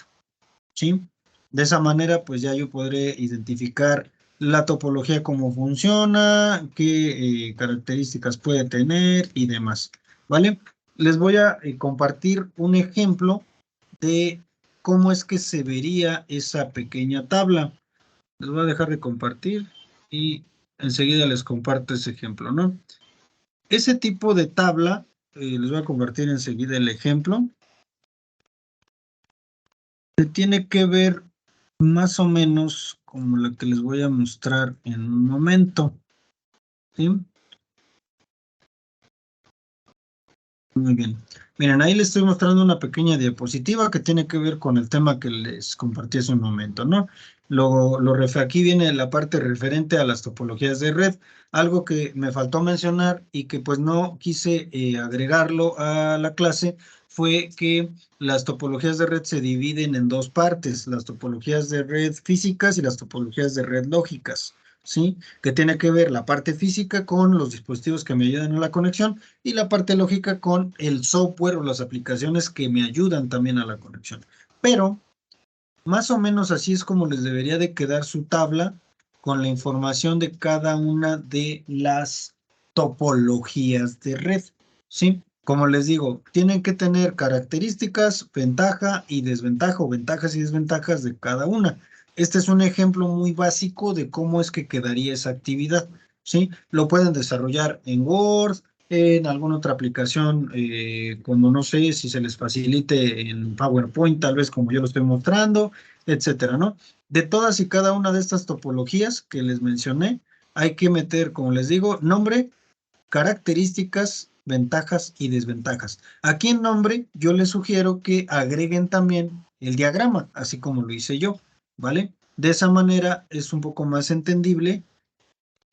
¿sí? De esa manera, pues ya yo podré identificar la topología, cómo funciona, qué características puede tener y demás, ¿vale? Les voy a compartir un ejemplo de cómo es que se vería esa pequeña tabla. Les voy a dejar de compartir y enseguida les comparto ese ejemplo, ¿no? Ese tipo de tabla, les voy a compartir enseguida el ejemplo, se tiene que ver más o menos como la que les voy a mostrar en un momento, ¿sí? Muy bien. Miren, ahí les estoy mostrando una pequeña diapositiva que tiene que ver con el tema que les compartí hace un momento, ¿no? Aquí viene la parte referente a las topologías de red, algo que me faltó mencionar y que pues no quise agregarlo a la clase, fue que las topologías de red se dividen en dos partes, las topologías de red físicas y las topologías de red lógicas, ¿sí? Que tiene que ver la parte física con los dispositivos que me ayudan a la conexión y la parte lógica con el software o las aplicaciones que me ayudan también a la conexión. Pero más o menos así es como les debería de quedar su tabla con la información de cada una de las topologías de red, ¿sí? Como les digo, tienen que tener características, ventaja y desventaja o ventajas y desventajas de cada una. Este es un ejemplo muy básico de cómo es que quedaría esa actividad, ¿sí? Lo pueden desarrollar en Word, en alguna otra aplicación, como no sé si se les facilite en PowerPoint, tal vez como yo lo estoy mostrando, etcétera, ¿no? De todas y cada una de estas topologías que les mencioné, hay que meter, como les digo, nombre, características, ventajas y desventajas. Aquí en nombre, yo les sugiero que agreguen también el diagrama, así como lo hice yo, ¿vale? De esa manera es un poco más entendible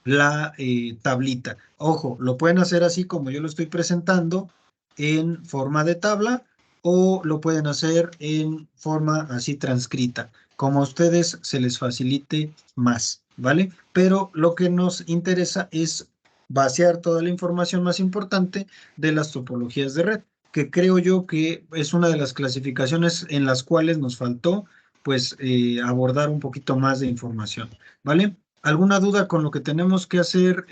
la tablita. Ojo, lo pueden hacer así como yo lo estoy presentando en forma de tabla o lo pueden hacer en forma así transcrita, como a ustedes se les facilite más, ¿vale? Pero lo que nos interesa es vaciar toda la información más importante de las topologías de red, que creo yo que es una de las clasificaciones en las cuales nos faltó, pues, abordar un poquito más de información, ¿vale? ¿Alguna duda con lo que tenemos que hacer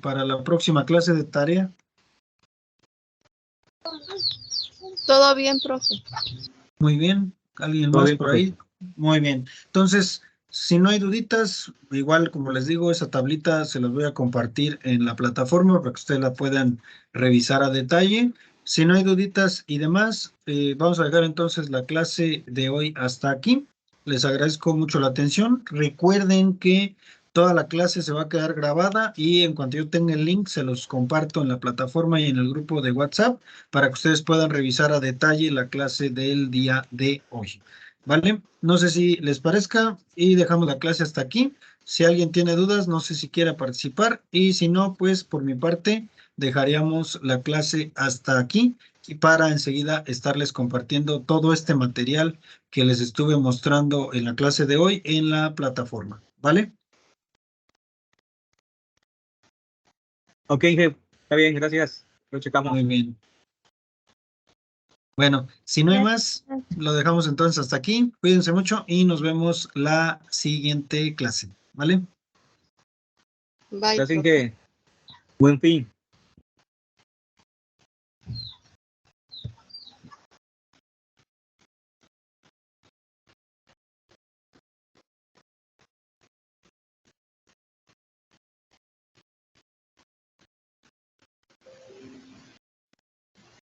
para la próxima clase de tarea? Todo bien, profe. Muy bien. ¿Alguien Todo más bien, por profe. ahí? Muy bien. Entonces, si no hay duditas, igual como les digo, esa tablita se las voy a compartir en la plataforma para que ustedes la puedan revisar a detalle. Si no hay duditas y demás, vamos a dejar entonces la clase de hoy hasta aquí. Les agradezco mucho la atención. Recuerden que toda la clase se va a quedar grabada y en cuanto yo tenga el link se los comparto en la plataforma y en el grupo de WhatsApp para que ustedes puedan revisar a detalle la clase del día de hoy. ¿Vale? No sé si les parezca y dejamos la clase hasta aquí. Si alguien tiene dudas, no sé si quiera participar y si no, pues por mi parte dejaríamos la clase hasta aquí y para enseguida estarles compartiendo todo este material que les estuve mostrando en la clase de hoy en la plataforma. ¿Vale? Ok, jefe. Está bien, gracias. Lo checamos. Muy bien. Bueno, si no hay más, lo dejamos entonces hasta aquí. Cuídense mucho y nos vemos la siguiente clase. ¿Vale? Bye, Gracias, profe. que buen fin.